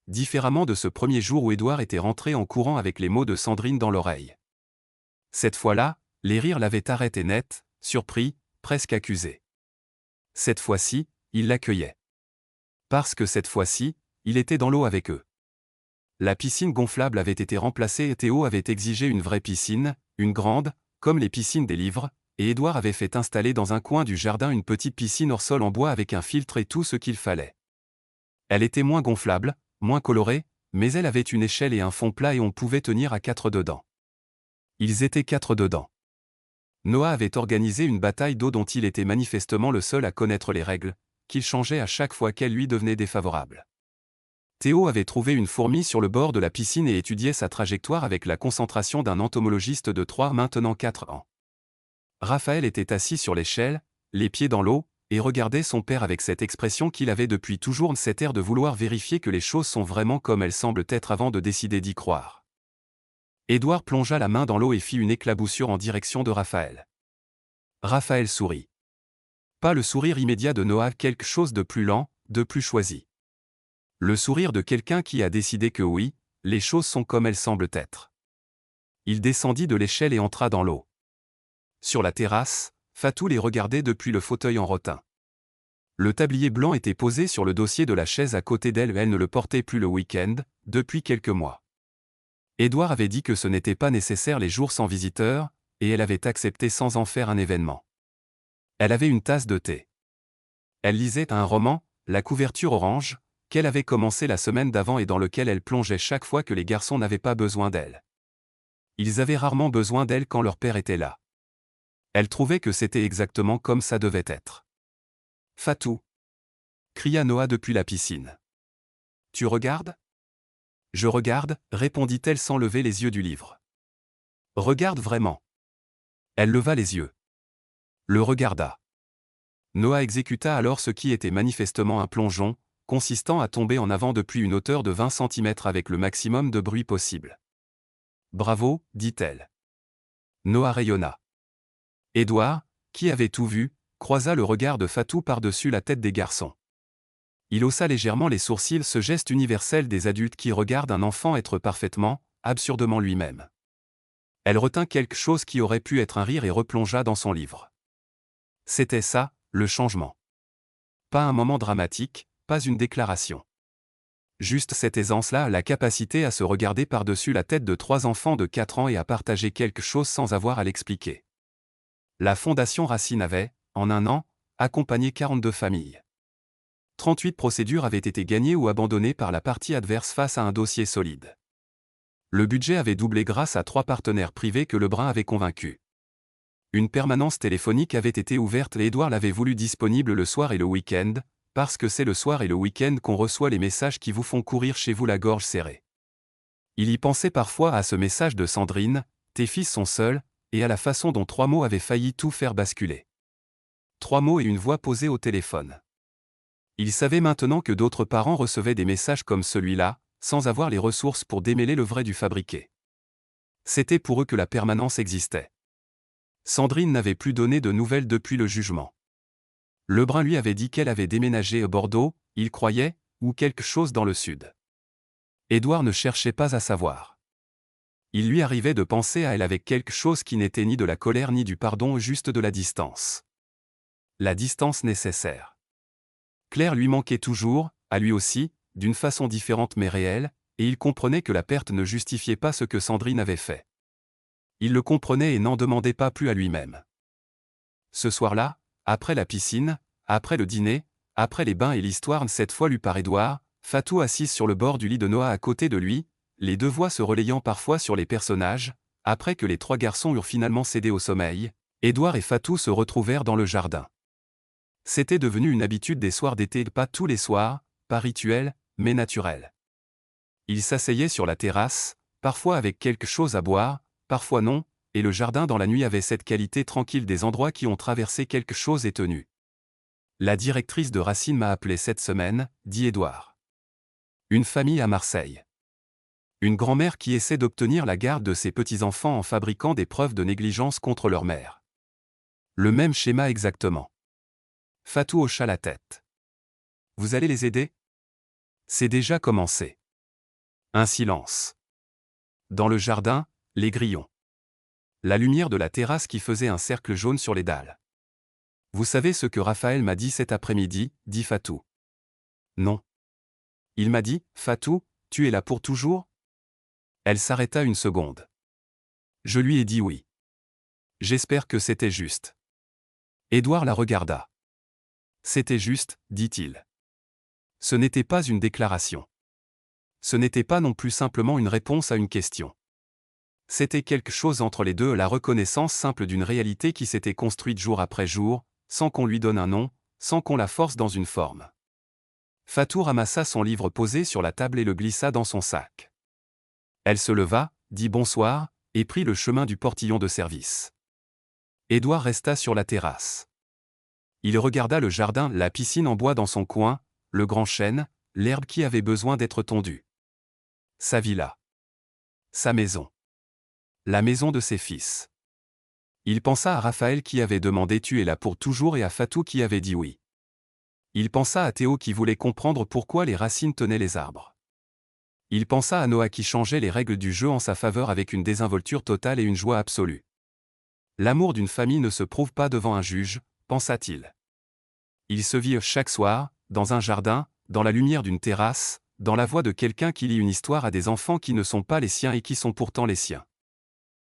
différemment de ce premier jour où Édouard était rentré en courant avec les mots de Sandrine dans l'oreille. Cette fois-là, les rires l'avaient arrêté net, surpris, presque accusé. Cette fois-ci, il l'accueillait. Parce que cette fois-ci, il était dans l'eau avec eux. La piscine gonflable avait été remplacée et Théo avait exigé une vraie piscine, une grande, comme les piscines des livres, et Édouard avait fait installer dans un coin du jardin une petite piscine hors sol en bois avec un filtre et tout ce qu'il fallait. Elle était moins gonflable, moins colorée, mais elle avait une échelle et un fond plat et on pouvait tenir à 4 dedans. Ils étaient 4 dedans. Noah avait organisé une bataille d'eau dont il était manifestement le seul à connaître les règles, qu'il changeait à chaque fois qu'elle lui devenait défavorable. Théo avait trouvé une fourmi sur le bord de la piscine et étudiait sa trajectoire avec la concentration d'un entomologiste de 3 maintenant 4 ans. Raphaël était assis sur l'échelle, les pieds dans l'eau, et regardait son père avec cette expression qu'il avait depuis toujours, cet air de vouloir vérifier que les choses sont vraiment comme elles semblent être avant de décider d'y croire. Édouard plongea la main dans l'eau et fit une éclaboussure en direction de Raphaël. Raphaël sourit. Pas le sourire immédiat de Noah, quelque chose de plus lent, de plus choisi. Le sourire de quelqu'un qui a décidé que oui, les choses sont comme elles semblent être. Il descendit de l'échelle et entra dans l'eau. Sur la terrasse, Fatou les regardait depuis le fauteuil en rotin. Le tablier blanc était posé sur le dossier de la chaise à côté d'elle, elle ne le portait plus le week-end, depuis quelques mois. Édouard avait dit que ce n'était pas nécessaire les jours sans visiteurs, et elle avait accepté sans en faire un événement. Elle avait une tasse de thé. Elle lisait un roman, La couverture orange, qu'elle avait commencé la semaine d'avant et dans lequel elle plongeait chaque fois que les garçons n'avaient pas besoin d'elle. Ils avaient rarement besoin d'elle quand leur père était là. Elle trouvait que c'était exactement comme ça devait être. « Fatou !» cria Noah depuis la piscine. « Tu regardes ?»« Je regarde », répondit-elle sans lever les yeux du livre. « Regarde vraiment. » Elle leva les yeux. Le regarda. Noah exécuta alors ce qui était manifestement un plongeon, consistant à tomber en avant depuis une hauteur de 20 cm avec le maximum de bruit possible. « Bravo », dit-elle. Noah rayonna. Édouard, qui avait tout vu, croisa le regard de Fatou par-dessus la tête des garçons. Il haussa légèrement les sourcils, ce geste universel des adultes qui regardent un enfant être parfaitement, absurdement lui-même. Elle retint quelque chose qui aurait pu être un rire et replongea dans son livre. C'était ça, le changement. Pas un moment dramatique, pas une déclaration. Juste cette aisance-là, la capacité à se regarder par-dessus la tête de 3 enfants de 4 ans et à partager quelque chose sans avoir à l'expliquer. La Fondation Racine avait, en un an, accompagné 42 familles. 38 procédures avaient été gagnées ou abandonnées par la partie adverse face à un dossier solide. Le budget avait doublé grâce à 3 partenaires privés que Lebrun avait convaincus. Une permanence téléphonique avait été ouverte et Édouard l'avait voulu disponible le soir et le week-end, parce que c'est le soir et le week-end qu'on reçoit les messages qui vous font courir chez vous la gorge serrée. Il y pensait parfois à ce message de Sandrine, « Tes fils sont seuls », et à la façon dont 3 mots avaient failli tout faire basculer. 3 mots et une voix posée au téléphone. Il savait maintenant que d'autres parents recevaient des messages comme celui-là, sans avoir les ressources pour démêler le vrai du fabriqué. C'était pour eux que la permanence existait. Sandrine n'avait plus donné de nouvelles depuis le jugement. Lebrun lui avait dit qu'elle avait déménagé à Bordeaux, il croyait, ou quelque chose dans le sud. Édouard ne cherchait pas à savoir. Il lui arrivait de penser à elle avec quelque chose qui n'était ni de la colère ni du pardon, juste de la distance. La distance nécessaire. Claire lui manquait toujours, à lui aussi, d'une façon différente mais réelle, et il comprenait que la perte ne justifiait pas ce que Sandrine avait fait. Il le comprenait et n'en demandait pas plus à lui-même. Ce soir-là, après la piscine, après le dîner, après les bains et l'histoire cette fois lue par Édouard, Fatou assise sur le bord du lit de Noah à côté de lui, les 2 voix se relayant parfois sur les personnages, après que les 3 garçons eurent finalement cédé au sommeil, Édouard et Fatou se retrouvèrent dans le jardin. C'était devenu une habitude des soirs d'été, pas tous les soirs, pas rituel, mais naturel. Ils s'asseyaient sur la terrasse, parfois avec quelque chose à boire, parfois non, et le jardin dans la nuit avait cette qualité tranquille des endroits qui ont traversé quelque chose et tenu. La directrice de Racine m'a appelé cette semaine, dit Édouard. Une famille à Marseille. Une grand-mère qui essaie d'obtenir la garde de ses petits-enfants en fabriquant des preuves de négligence contre leur mère. Le même schéma exactement. Fatou hocha la tête. Vous allez les aider ? C'est déjà commencé. Un silence. Dans le jardin, les grillons. La lumière de la terrasse qui faisait un cercle jaune sur les dalles. Vous savez ce que Raphaël m'a dit cet après-midi, dit Fatou. Non. Il m'a dit, Fatou, tu es là pour toujours? Elle s'arrêta une seconde. Je lui ai dit oui. J'espère que c'était juste. Édouard la regarda. C'était juste, dit-il. Ce n'était pas une déclaration. Ce n'était pas non plus simplement une réponse à une question. C'était quelque chose entre les deux, la reconnaissance simple d'une réalité qui s'était construite jour après jour, sans qu'on lui donne un nom, sans qu'on la force dans une forme. Fatou ramassa son livre posé sur la table et le glissa dans son sac. Elle se leva, dit bonsoir, et prit le chemin du portillon de service. Édouard resta sur la terrasse. Il regarda le jardin, la piscine en bois dans son coin, le grand chêne, l'herbe qui avait besoin d'être tondue. Sa villa. Sa maison. La maison de ses fils. Il pensa à Raphaël qui avait demandé « Tu es là pour toujours » et à Fatou qui avait dit oui. Il pensa à Théo qui voulait comprendre pourquoi les racines tenaient les arbres. Il pensa à Noah qui changeait les règles du jeu en sa faveur avec une désinvolture totale et une joie absolue. L'amour d'une famille ne se prouve pas devant un juge, pensa-t-il. Ils se virent chaque soir, dans un jardin, dans la lumière d'une terrasse, dans la voix de quelqu'un qui lit une histoire à des enfants qui ne sont pas les siens et qui sont pourtant les siens.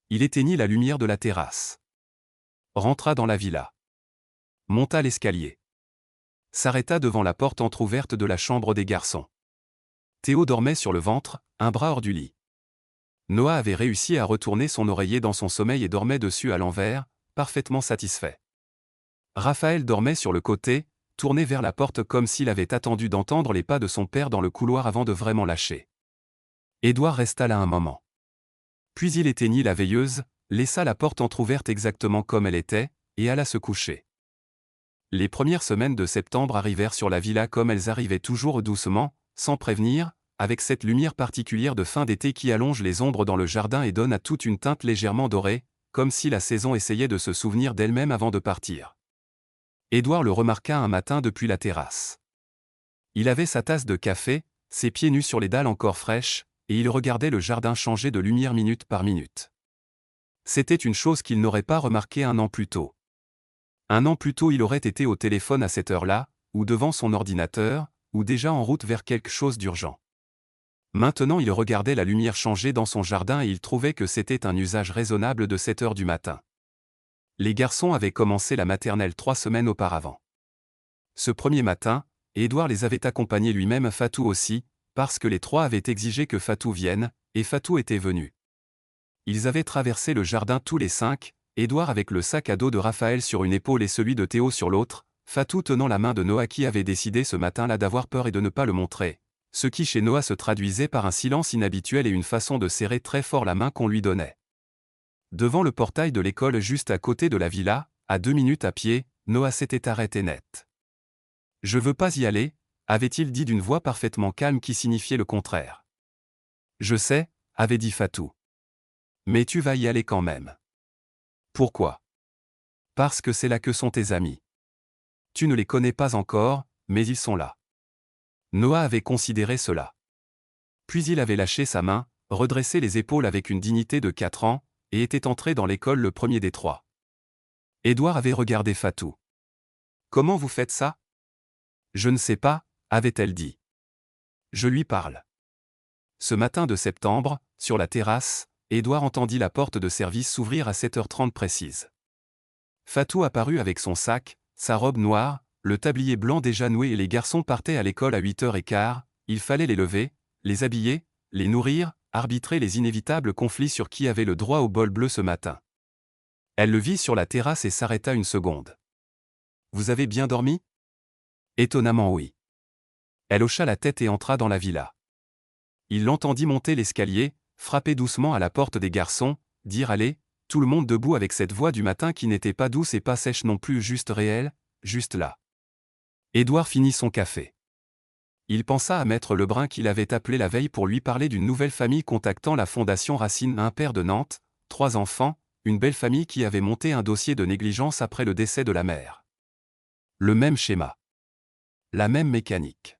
Il éteignit la lumière de la terrasse. Rentra dans la villa. Monta l'escalier. S'arrêta devant la porte entr'ouverte de la chambre des garçons. Théo dormait sur le ventre, un bras hors du lit. Noah avait réussi à retourner son oreiller dans son sommeil et dormait dessus à l'envers, parfaitement satisfait. Raphaël dormait sur le côté, tourné vers la porte comme s'il avait attendu d'entendre les pas de son père dans le couloir avant de vraiment lâcher. Édouard resta là un moment. Puis il éteignit la veilleuse, laissa la porte entr'ouverte exactement comme elle était, et alla se coucher. Les premières semaines de septembre arrivèrent sur la villa comme elles arrivaient toujours doucement, sans prévenir, avec cette lumière particulière de fin d'été qui allonge les ombres dans le jardin et donne à toute une teinte légèrement dorée, comme si la saison essayait de se souvenir d'elle-même avant de partir. Édouard le remarqua un matin depuis la terrasse. Il avait sa tasse de café, ses pieds nus sur les dalles encore fraîches, et il regardait le jardin changer de lumière minute par minute. C'était une chose qu'il n'aurait pas remarquée un an plus tôt. Un an plus tôt il aurait été au téléphone à cette heure-là, ou devant son ordinateur, ou déjà en route vers quelque chose d'urgent. Maintenant il regardait la lumière changer dans son jardin et il trouvait que c'était un usage raisonnable de 7 heures du matin. Les garçons avaient commencé la maternelle 3 semaines auparavant. Ce premier matin, Édouard les avait accompagnés lui-même, Fatou aussi, parce que les trois avaient exigé que Fatou vienne, et Fatou était venu. Ils avaient traversé le jardin tous les 5, Édouard avec le sac à dos de Raphaël sur une épaule et celui de Théo sur l'autre, Fatou tenant la main de Noah qui avait décidé ce matin-là d'avoir peur et de ne pas le montrer, ce qui chez Noah se traduisait par un silence inhabituel et une façon de serrer très fort la main qu'on lui donnait. Devant le portail de l'école juste à côté de la villa, à 2 minutes à pied, Noah s'était arrêté net. « Je veux pas y aller », avait-il dit d'une voix parfaitement calme qui signifiait le contraire. « Je sais », avait dit Fatou. « Mais tu vas y aller quand même. » « Pourquoi ? » ?»« Parce que c'est là que sont tes amis. Tu ne les connais pas encore, mais ils sont là. » Noah avait considéré cela. Puis il avait lâché sa main, redressé les épaules avec une dignité de 4 ans, et était entré dans l'école le premier des trois. Édouard avait regardé Fatou. « Comment vous faites ça ? » ?»« Je ne sais pas, » avait-elle dit. « Je lui parle. » Ce matin de septembre, sur la terrasse, Édouard entendit la porte de service s'ouvrir à 7h30 précise. Fatou apparut avec son sac, sa robe noire, le tablier blanc déjà noué et les garçons partaient à l'école à 8h15, il fallait les lever, les habiller, les nourrir, arbitrer les inévitables conflits sur qui avait le droit au bol bleu ce matin. Elle le vit sur la terrasse et s'arrêta une seconde. « Vous avez bien dormi ? » Étonnamment oui. Elle hocha la tête et entra dans la villa. Il l'entendit monter l'escalier, frapper doucement à la porte des garçons, dire « Allez », tout le monde debout avec cette voix du matin qui n'était pas douce et pas sèche non plus, juste réelle, juste là. Édouard finit son café. Il pensa à Maître Lebrun qu'il avait appelé la veille pour lui parler d'une nouvelle famille contactant la Fondation Racine, un père de Nantes, 3 enfants, une belle famille qui avait monté un dossier de négligence après le décès de la mère. Le même schéma. La même mécanique.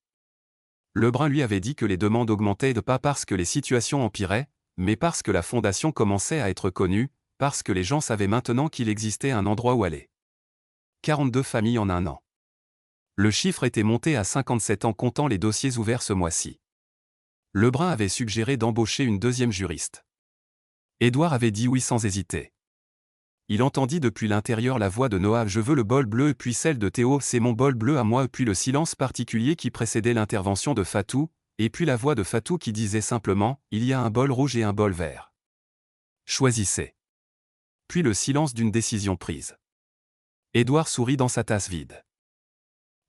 Lebrun lui avait dit que les demandes augmentaient pas parce que les situations empiraient, mais parce que la fondation commençait à être connue, parce que les gens savaient maintenant qu'il existait un endroit où aller. 42 familles en un an. Le chiffre était monté à 57 en comptant les dossiers ouverts ce mois-ci. Lebrun avait suggéré d'embaucher une deuxième juriste. Édouard avait dit oui sans hésiter. Il entendit depuis l'intérieur la voix de Noah « Je veux le bol bleu » puis celle de Théo « C'est mon bol bleu à moi » puis le silence particulier qui précédait l'intervention de Fatou, et puis la voix de Fatou qui disait simplement « Il y a un bol rouge et un bol vert. Choisissez. » Puis le silence d'une décision prise. Édouard sourit dans sa tasse vide.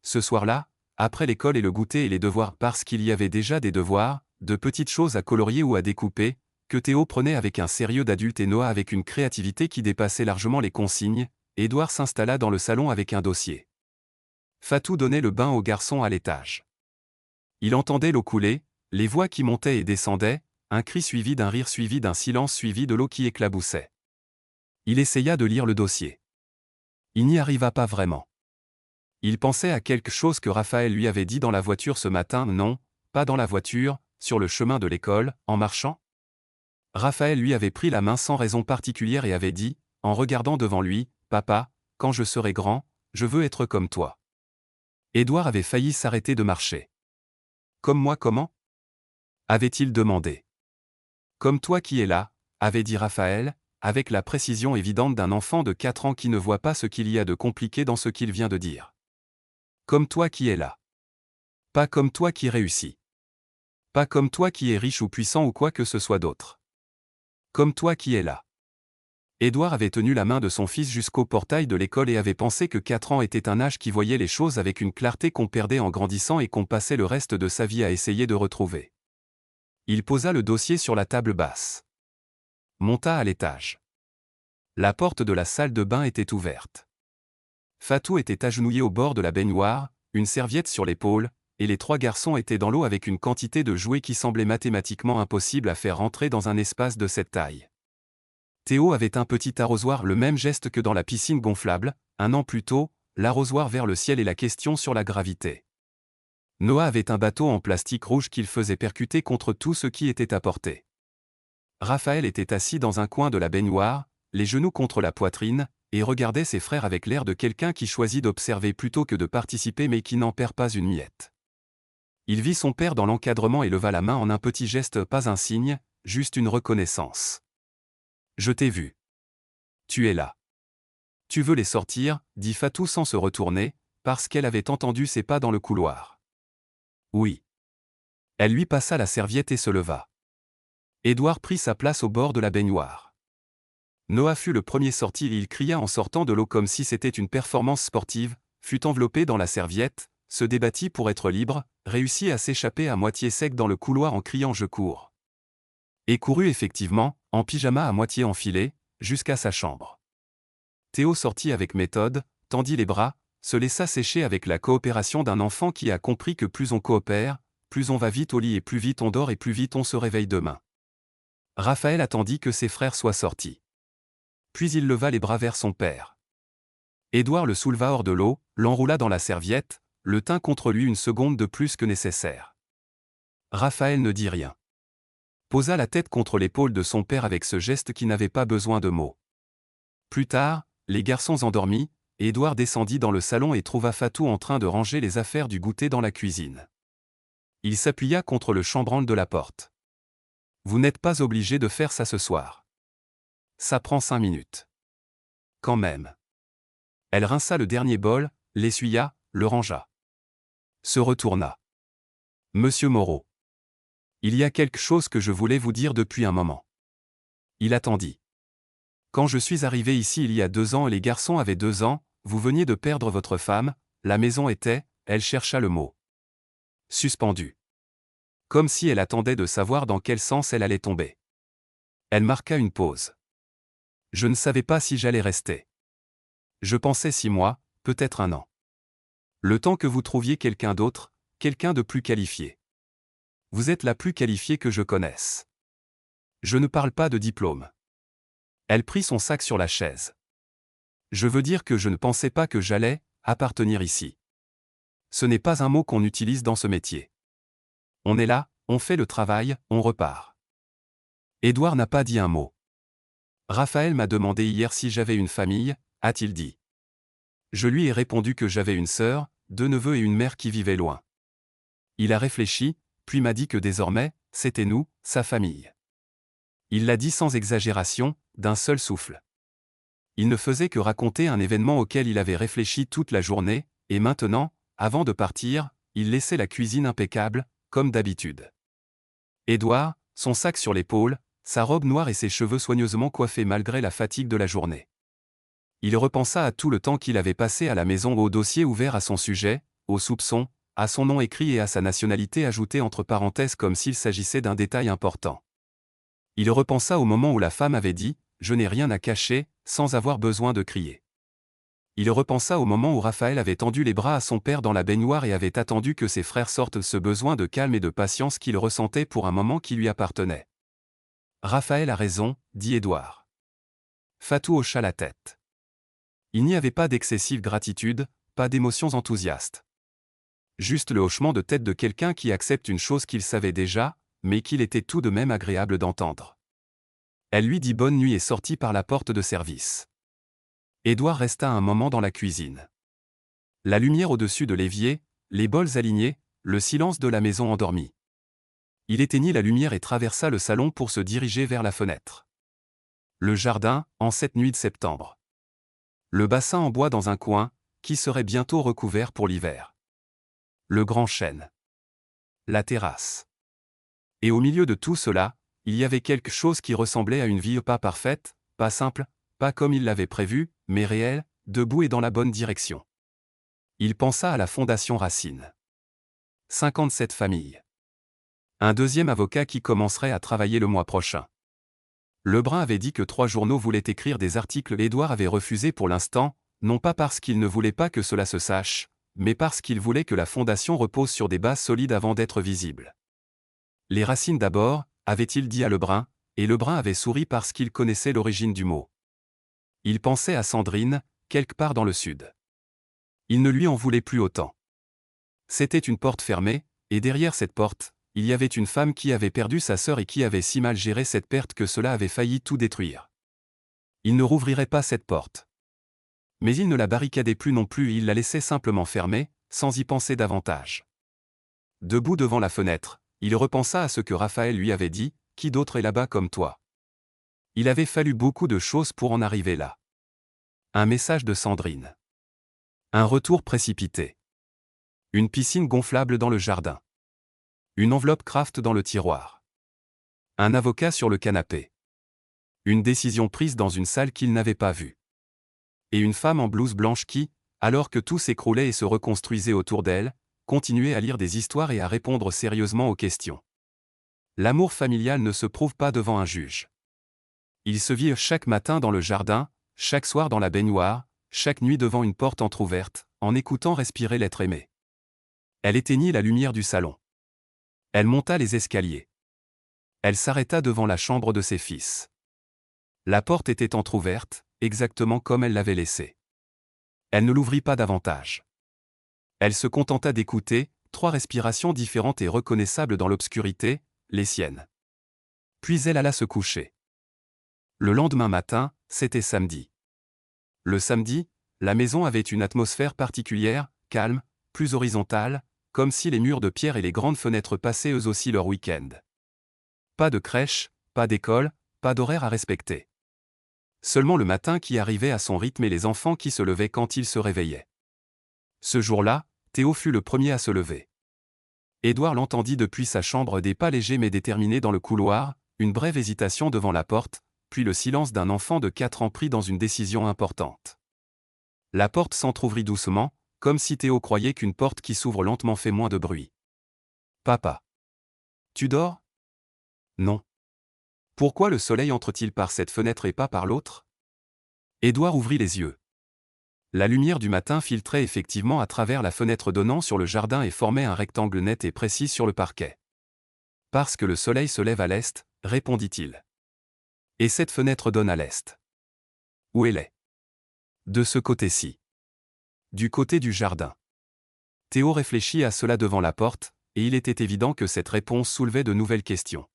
Ce soir-là, après l'école et le goûter et les devoirs parce qu'il y avait déjà des devoirs, de petites choses à colorier ou à découper, que Théo prenait avec un sérieux d'adulte et Noah avec une créativité qui dépassait largement les consignes, Édouard s'installa dans le salon avec un dossier. Fatou donnait le bain au garçon à l'étage. Il entendait l'eau couler, les voix qui montaient et descendaient, un cri suivi d'un rire suivi d'un silence suivi de l'eau qui éclaboussait. Il essaya de lire le dossier. Il n'y arriva pas vraiment. Il pensait à quelque chose que Raphaël lui avait dit dans la voiture ce matin, non, pas dans la voiture, sur le chemin de l'école, en marchant. Raphaël lui avait pris la main sans raison particulière et avait dit, en regardant devant lui, « Papa, quand je serai grand, je veux être comme toi. » Édouard avait failli s'arrêter de marcher. « Comme moi comment ?» avait-il demandé. « Comme toi qui es là » avait dit Raphaël, avec la précision évidente d'un enfant de 4 ans qui ne voit pas ce qu'il y a de compliqué dans ce qu'il vient de dire. « Comme toi qui es là. Pas comme toi qui réussis. Pas comme toi qui es riche ou puissant ou quoi que ce soit d'autre. Comme toi qui es là. » Édouard avait tenu la main de son fils jusqu'au portail de l'école et avait pensé que 4 ans était un âge qui voyait les choses avec une clarté qu'on perdait en grandissant et qu'on passait le reste de sa vie à essayer de retrouver. Il posa le dossier sur la table basse. Monta à l'étage. La porte de la salle de bain était ouverte. Fatou était agenouillé au bord de la baignoire, une serviette sur l'épaule, et les 3 garçons étaient dans l'eau avec une quantité de jouets qui semblait mathématiquement impossible à faire rentrer dans un espace de cette taille. Théo avait un petit arrosoir, le même geste que dans la piscine gonflable, un an plus tôt, l'arrosoir vers le ciel et la question sur la gravité. Noah avait un bateau en plastique rouge qu'il faisait percuter contre tout ce qui était à portée. Raphaël était assis dans un coin de la baignoire, les genoux contre la poitrine, et regardait ses frères avec l'air de quelqu'un qui choisit d'observer plutôt que de participer mais qui n'en perd pas une miette. Il vit son père dans l'encadrement et leva la main en un petit geste, pas un signe, juste une reconnaissance. « Je t'ai vu. Tu es là. Tu veux les sortir » dit Fatou sans se retourner, parce qu'elle avait entendu ses pas dans le couloir. Oui. Elle lui passa la serviette et se leva. Édouard prit sa place au bord de la baignoire. Noah fut le premier sorti et il cria en sortant de l'eau comme si c'était une performance sportive, fut enveloppé dans la serviette, se débattit pour être libre, réussit à s'échapper à moitié sec dans le couloir en criant « Je cours !» et courut effectivement, en pyjama à moitié enfilé, jusqu'à sa chambre. Théo sortit avec méthode, tendit les bras, se laissa sécher avec la coopération d'un enfant qui a compris que plus on coopère, plus on va vite au lit et plus vite on dort et plus vite on se réveille demain. Raphaël attendit que ses frères soient sortis. Puis il leva les bras vers son père. Édouard le souleva hors de l'eau, l'enroula dans la serviette, le tint contre lui une seconde de plus que nécessaire. Raphaël ne dit rien. Posa la tête contre l'épaule de son père avec ce geste qui n'avait pas besoin de mots. Plus tard, les garçons endormis, Édouard descendit dans le salon et trouva Fatou en train de ranger les affaires du goûter dans la cuisine. Il s'appuya contre le chambranle de la porte. « Vous n'êtes pas obligé de faire ça ce soir. Ça prend 5 minutes. Quand même. » Elle rinça le dernier bol, l'essuya, le rangea. Se retourna. « Monsieur Moreau. Il y a quelque chose que je voulais vous dire depuis un moment. » Il attendit. « Quand je suis arrivé ici il y a 2 ans et les garçons avaient 2 ans, vous veniez de perdre votre femme, la maison était, elle chercha le mot. Suspendue. Comme si elle attendait de savoir dans quel sens elle allait tomber. Elle marqua une pause. Je ne savais pas si j'allais rester. Je pensais 6 mois, peut-être 1 an. Le temps que vous trouviez quelqu'un d'autre, quelqu'un de plus qualifié. Vous êtes la plus qualifiée que je connaisse. Je ne parle pas de diplôme. » Elle prit son sac sur la chaise. « Je veux dire que je ne pensais pas que j'allais appartenir ici. Ce n'est pas un mot qu'on utilise dans ce métier. On est là, on fait le travail, on repart. Édouard n'a pas dit un mot. Raphaël m'a demandé hier si j'avais une famille, a-t-il dit. Je lui ai répondu que j'avais une sœur, 2 neveux et une mère qui vivaient loin. Il a réfléchi, puis m'a dit que désormais, c'était nous, sa famille. Il l'a dit sans exagération, d'un seul souffle. Il ne faisait que raconter un événement auquel il avait réfléchi toute la journée, et maintenant, avant de partir, il laissait la cuisine impeccable, comme d'habitude. Édouard, son sac sur l'épaule, sa robe noire et ses cheveux soigneusement coiffés malgré la fatigue de la journée. Il repensa à tout le temps qu'il avait passé à la maison, au dossier ouvert à son sujet, aux soupçons, à son nom écrit et à sa nationalité ajoutée entre parenthèses comme s'il s'agissait d'un détail important. Il repensa au moment où la femme avait dit « Je n'ai rien à cacher », sans avoir besoin de crier. Il repensa au moment où Raphaël avait tendu les bras à son père dans la baignoire et avait attendu que ses frères sortent, ce besoin de calme et de patience qu'il ressentait pour un moment qui lui appartenait. Raphaël a raison, dit Édouard. Fatou hocha la tête. Il n'y avait pas d'excessive gratitude, pas d'émotions enthousiastes. Juste le hochement de tête de quelqu'un qui accepte une chose qu'il savait déjà, mais qu'il était tout de même agréable d'entendre. Elle lui dit bonne nuit et sortit par la porte de service. Édouard resta un moment dans la cuisine. La lumière au-dessus de l'évier, les bols alignés, le silence de la maison endormie. Il éteignit la lumière et traversa le salon pour se diriger vers la fenêtre. Le jardin, en cette nuit de septembre. Le bassin en bois dans un coin, qui serait bientôt recouvert pour l'hiver. Le grand chêne. La terrasse. Et au milieu de tout cela, il y avait quelque chose qui ressemblait à une vie pas parfaite, pas simple, pas comme il l'avait prévu, mais réelle, debout et dans la bonne direction. Il pensa à la Fondation Racine. 57 familles. Un deuxième avocat qui commencerait à travailler le mois prochain. Lebrun avait dit que 3 journaux voulaient écrire des articles. Édouard avait refusé pour l'instant, non pas parce qu'il ne voulait pas que cela se sache, mais parce qu'il voulait que la fondation repose sur des bases solides avant d'être visible. Les racines d'abord, avait-il dit à Lebrun, et Lebrun avait souri parce qu'il connaissait l'origine du mot. Il pensait à Sandrine, quelque part dans le sud. Il ne lui en voulait plus autant. C'était une porte fermée, et derrière cette porte, il y avait une femme qui avait perdu sa sœur et qui avait si mal géré cette perte que cela avait failli tout détruire. Il ne rouvrirait pas cette porte. Mais il ne la barricadait plus non plus, il la laissait simplement fermée, sans y penser davantage. Debout devant la fenêtre, il repensa à ce que Raphaël lui avait dit, « Qui d'autre est là-bas comme toi ?» Il avait fallu beaucoup de choses pour en arriver là. Un message de Sandrine. Un retour précipité. Une piscine gonflable dans le jardin. Une enveloppe Kraft dans le tiroir. Un avocat sur le canapé. Une décision prise dans une salle qu'il n'avait pas vue. Et une femme en blouse blanche qui, alors que tout s'écroulait et se reconstruisait autour d'elle, continuait à lire des histoires et à répondre sérieusement aux questions. L'amour familial ne se prouve pas devant un juge. Ils se virent chaque matin dans le jardin, chaque soir dans la baignoire, chaque nuit devant une porte entr'ouverte, en écoutant respirer l'être aimé. Elle éteignit la lumière du salon. Elle monta les escaliers. Elle s'arrêta devant la chambre de ses fils. La porte était entr'ouverte, exactement comme elle l'avait laissée. Elle ne l'ouvrit pas davantage. Elle se contenta d'écouter, 3 respirations différentes et reconnaissables dans l'obscurité, les siennes. Puis elle alla se coucher. Le lendemain matin, c'était samedi. Le samedi, la maison avait une atmosphère particulière, calme, plus horizontale, comme si les murs de pierre et les grandes fenêtres passaient eux aussi leur week-end. Pas de crèche, pas d'école, pas d'horaire à respecter. Seulement le matin qui arrivait à son rythme et les enfants qui se levaient quand ils se réveillaient. Ce jour-là, Théo fut le premier à se lever. Édouard l'entendit depuis sa chambre, des pas légers mais déterminés dans le couloir, une brève hésitation devant la porte, puis le silence d'un enfant de 4 ans pris dans une décision importante. La porte s'entr'ouvrit doucement, comme si Théo croyait qu'une porte qui s'ouvre lentement fait moins de bruit. « Papa. Tu dors ? » ?»« Non. »« Pourquoi le soleil entre-t-il par cette fenêtre et pas par l'autre ?» Édouard ouvrit les yeux. La lumière du matin filtrait effectivement à travers la fenêtre donnant sur le jardin et formait un rectangle net et précis sur le parquet. « Parce que le soleil se lève à l'est, » répondit-il. « Et cette fenêtre donne à l'est. » »« Où elle est ? » ?»« De ce côté-ci. » « Du côté du jardin. » Théo réfléchit à cela devant la porte, et il était évident que cette réponse soulevait de nouvelles questions.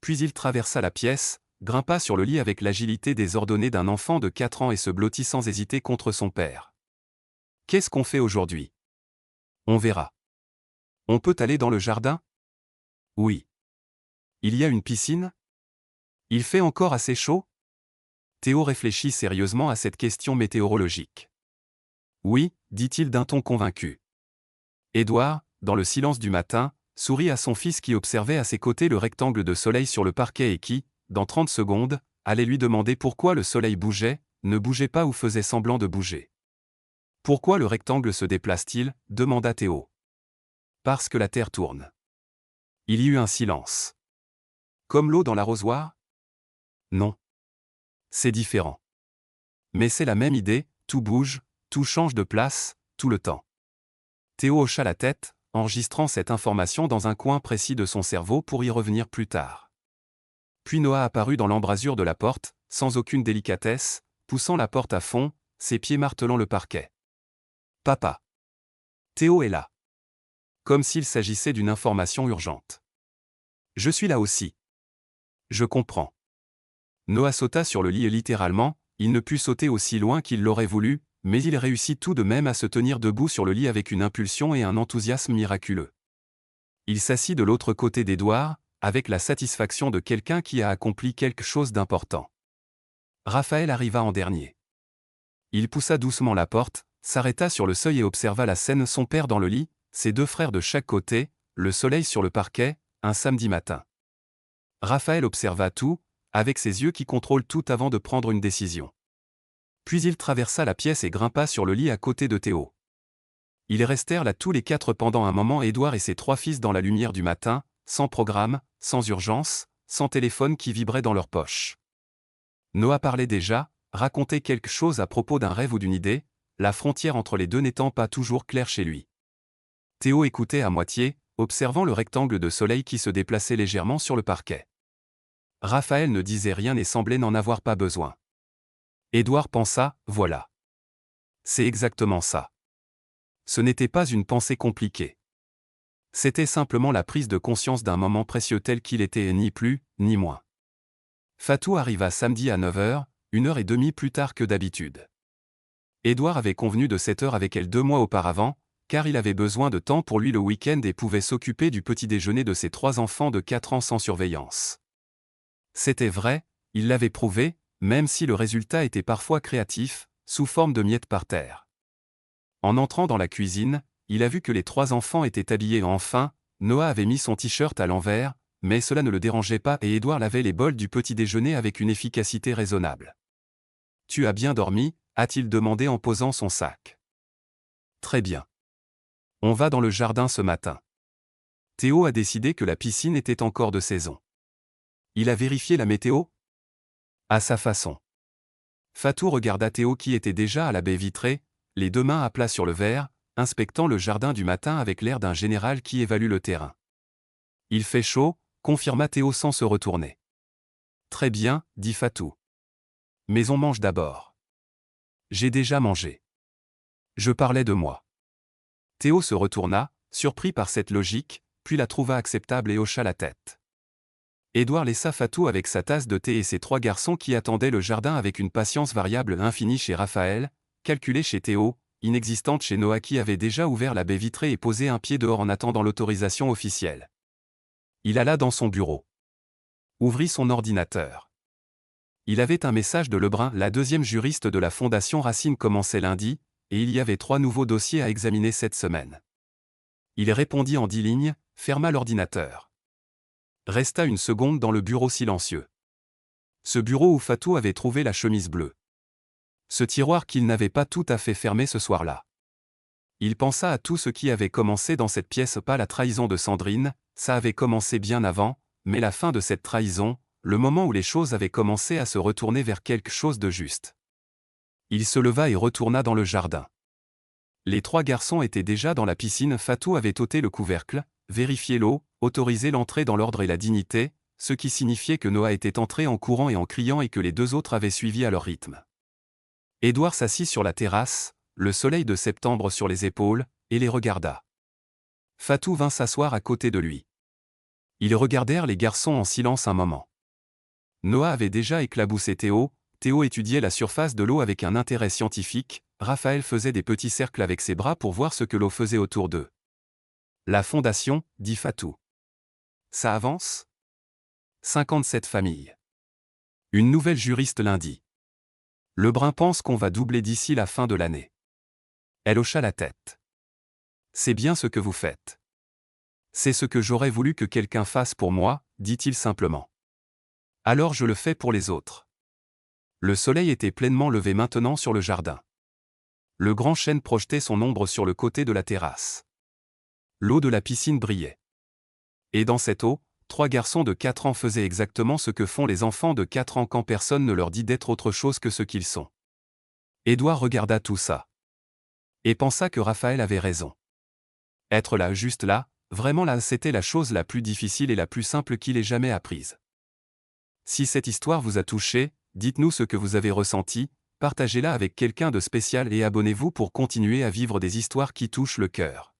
Puis il traversa la pièce, grimpa sur le lit avec l'agilité désordonnée d'un enfant de 4 ans et se blottit sans hésiter contre son père. « Qu'est-ce qu'on fait aujourd'hui ? On verra. On peut aller dans le jardin ? Oui. Il y a une piscine ? Il fait encore assez chaud ? Théo réfléchit sérieusement à cette question météorologique. Oui, dit-il d'un ton convaincu. Édouard, dans le silence du matin, sourit à son fils qui observait à ses côtés le rectangle de soleil sur le parquet et qui, dans 30 secondes, allait lui demander pourquoi le soleil bougeait, ne bougeait pas ou faisait semblant de bouger. Pourquoi le rectangle se déplace-t-il ? Demanda Théo. Parce que la Terre tourne. Il y eut un silence. Comme l'eau dans l'arrosoir ? Non. C'est différent. Mais c'est la même idée, tout bouge, tout change de place, tout le temps. Théo hocha la tête, enregistrant cette information dans un coin précis de son cerveau pour y revenir plus tard. Puis Noah apparut dans l'embrasure de la porte, sans aucune délicatesse, poussant la porte à fond, ses pieds martelant le parquet. « Papa. Théo est là. » Comme s'il s'agissait d'une information urgente. « Je suis là aussi. » Je comprends. Noah sauta sur le lit et littéralement, il ne put sauter aussi loin qu'il l'aurait voulu, mais il réussit tout de même à se tenir debout sur le lit avec une impulsion et un enthousiasme miraculeux. Il s'assit de l'autre côté d'Édouard, avec la satisfaction de quelqu'un qui a accompli quelque chose d'important. Raphaël arriva en dernier. Il poussa doucement la porte, s'arrêta sur le seuil et observa la scène, son père dans le lit, ses 2 frères de chaque côté, le soleil sur le parquet, un samedi matin. Raphaël observa tout, avec ses yeux qui contrôlent tout avant de prendre une décision. Puis il traversa la pièce et grimpa sur le lit à côté de Théo. Ils restèrent là tous les 4 pendant un moment, Édouard et ses 3 fils dans la lumière du matin, sans programme, sans urgence, sans téléphone qui vibrait dans leur poche. Noah parlait déjà, racontait quelque chose à propos d'un rêve ou d'une idée, la frontière entre les deux n'étant pas toujours claire chez lui. Théo écoutait à moitié, observant le rectangle de soleil qui se déplaçait légèrement sur le parquet. Raphaël ne disait rien et semblait n'en avoir pas besoin. Édouard pensa, voilà. C'est exactement ça. Ce n'était pas une pensée compliquée. C'était simplement la prise de conscience d'un moment précieux tel qu'il était, ni plus, ni moins. Fatou arriva samedi à 9h, 1h30 plus tard que d'habitude. Édouard avait convenu de 7h avec elle 2 mois auparavant, car il avait besoin de temps pour lui le week-end et pouvait s'occuper du petit déjeuner de ses 3 enfants de 4 ans sans surveillance. C'était vrai, il l'avait prouvé, même si le résultat était parfois créatif, sous forme de miettes par terre. En entrant dans la cuisine, il a vu que les 3 enfants étaient habillés enfin, Noah avait mis son t-shirt à l'envers, mais cela ne le dérangeait pas et Édouard lavait les bols du petit déjeuner avec une efficacité raisonnable. « Tu as bien dormi ?» a-t-il demandé en posant son sac. « Très bien. On va dans le jardin ce matin. » Théo a décidé que la piscine était encore de saison. Il a vérifié la météo ? À sa façon. Fatou regarda Théo qui était déjà à la baie vitrée, les 2 mains à plat sur le verre, inspectant le jardin du matin avec l'air d'un général qui évalue le terrain. « Il fait chaud », confirma Théo sans se retourner. « Très bien, dit Fatou. Mais on mange d'abord. » J'ai déjà mangé. Je parlais de moi. Théo se retourna, surpris par cette logique, puis la trouva acceptable et hocha la tête. Édouard laissa Fatou avec sa tasse de thé et ses 3 garçons qui attendaient le jardin avec une patience variable infinie chez Raphaël, calculée chez Théo, inexistante chez Noah qui avait déjà ouvert la baie vitrée et posé un pied dehors en attendant l'autorisation officielle. Il alla dans son bureau. Ouvrit son ordinateur. Il avait un message de Lebrun, la 2e juriste de la Fondation Racine commençait lundi, et il y avait 3 nouveaux dossiers à examiner cette semaine. Il répondit en 10 lignes, ferma l'ordinateur. Resta une seconde dans le bureau silencieux. Ce bureau où Fatou avait trouvé la chemise bleue. Ce tiroir qu'il n'avait pas tout à fait fermé ce soir-là. Il pensa à tout ce qui avait commencé dans cette pièce, pas la trahison de Sandrine, ça avait commencé bien avant, mais la fin de cette trahison, le moment où les choses avaient commencé à se retourner vers quelque chose de juste. Il se leva et retourna dans le jardin. Les 3 garçons étaient déjà dans la piscine, Fatou avait ôté le couvercle, vérifié l'eau, autorisé l'entrée dans l'ordre et la dignité, ce qui signifiait que Noah était entré en courant et en criant et que les 2 autres avaient suivi à leur rythme. Édouard s'assit sur la terrasse, le soleil de septembre sur les épaules, et les regarda. Fatou vint s'asseoir à côté de lui. Ils regardèrent les garçons en silence un moment. Noah avait déjà éclaboussé Théo. Théo étudiait la surface de l'eau avec un intérêt scientifique. Raphaël faisait des petits cercles avec ses bras pour voir ce que l'eau faisait autour d'eux. La fondation, dit Fatou. Ça avance ? 57 familles. Une nouvelle juriste lundi. Lebrun pense qu'on va doubler d'ici la fin de l'année. Elle hocha la tête. C'est bien ce que vous faites. C'est ce que j'aurais voulu que quelqu'un fasse pour moi, dit-il simplement. Alors je le fais pour les autres. Le soleil était pleinement levé maintenant sur le jardin. Le grand chêne projetait son ombre sur le côté de la terrasse. L'eau de la piscine brillait. Et dans cette eau, 3 garçons de 4 ans faisaient exactement ce que font les enfants de 4 ans quand personne ne leur dit d'être autre chose que ce qu'ils sont. Édouard regarda tout ça. Et pensa que Raphaël avait raison. Être là, juste là, vraiment là, c'était la chose la plus difficile et la plus simple qu'il ait jamais apprise. Si cette histoire vous a touché, dites-nous ce que vous avez ressenti, partagez-la avec quelqu'un de spécial et abonnez-vous pour continuer à vivre des histoires qui touchent le cœur.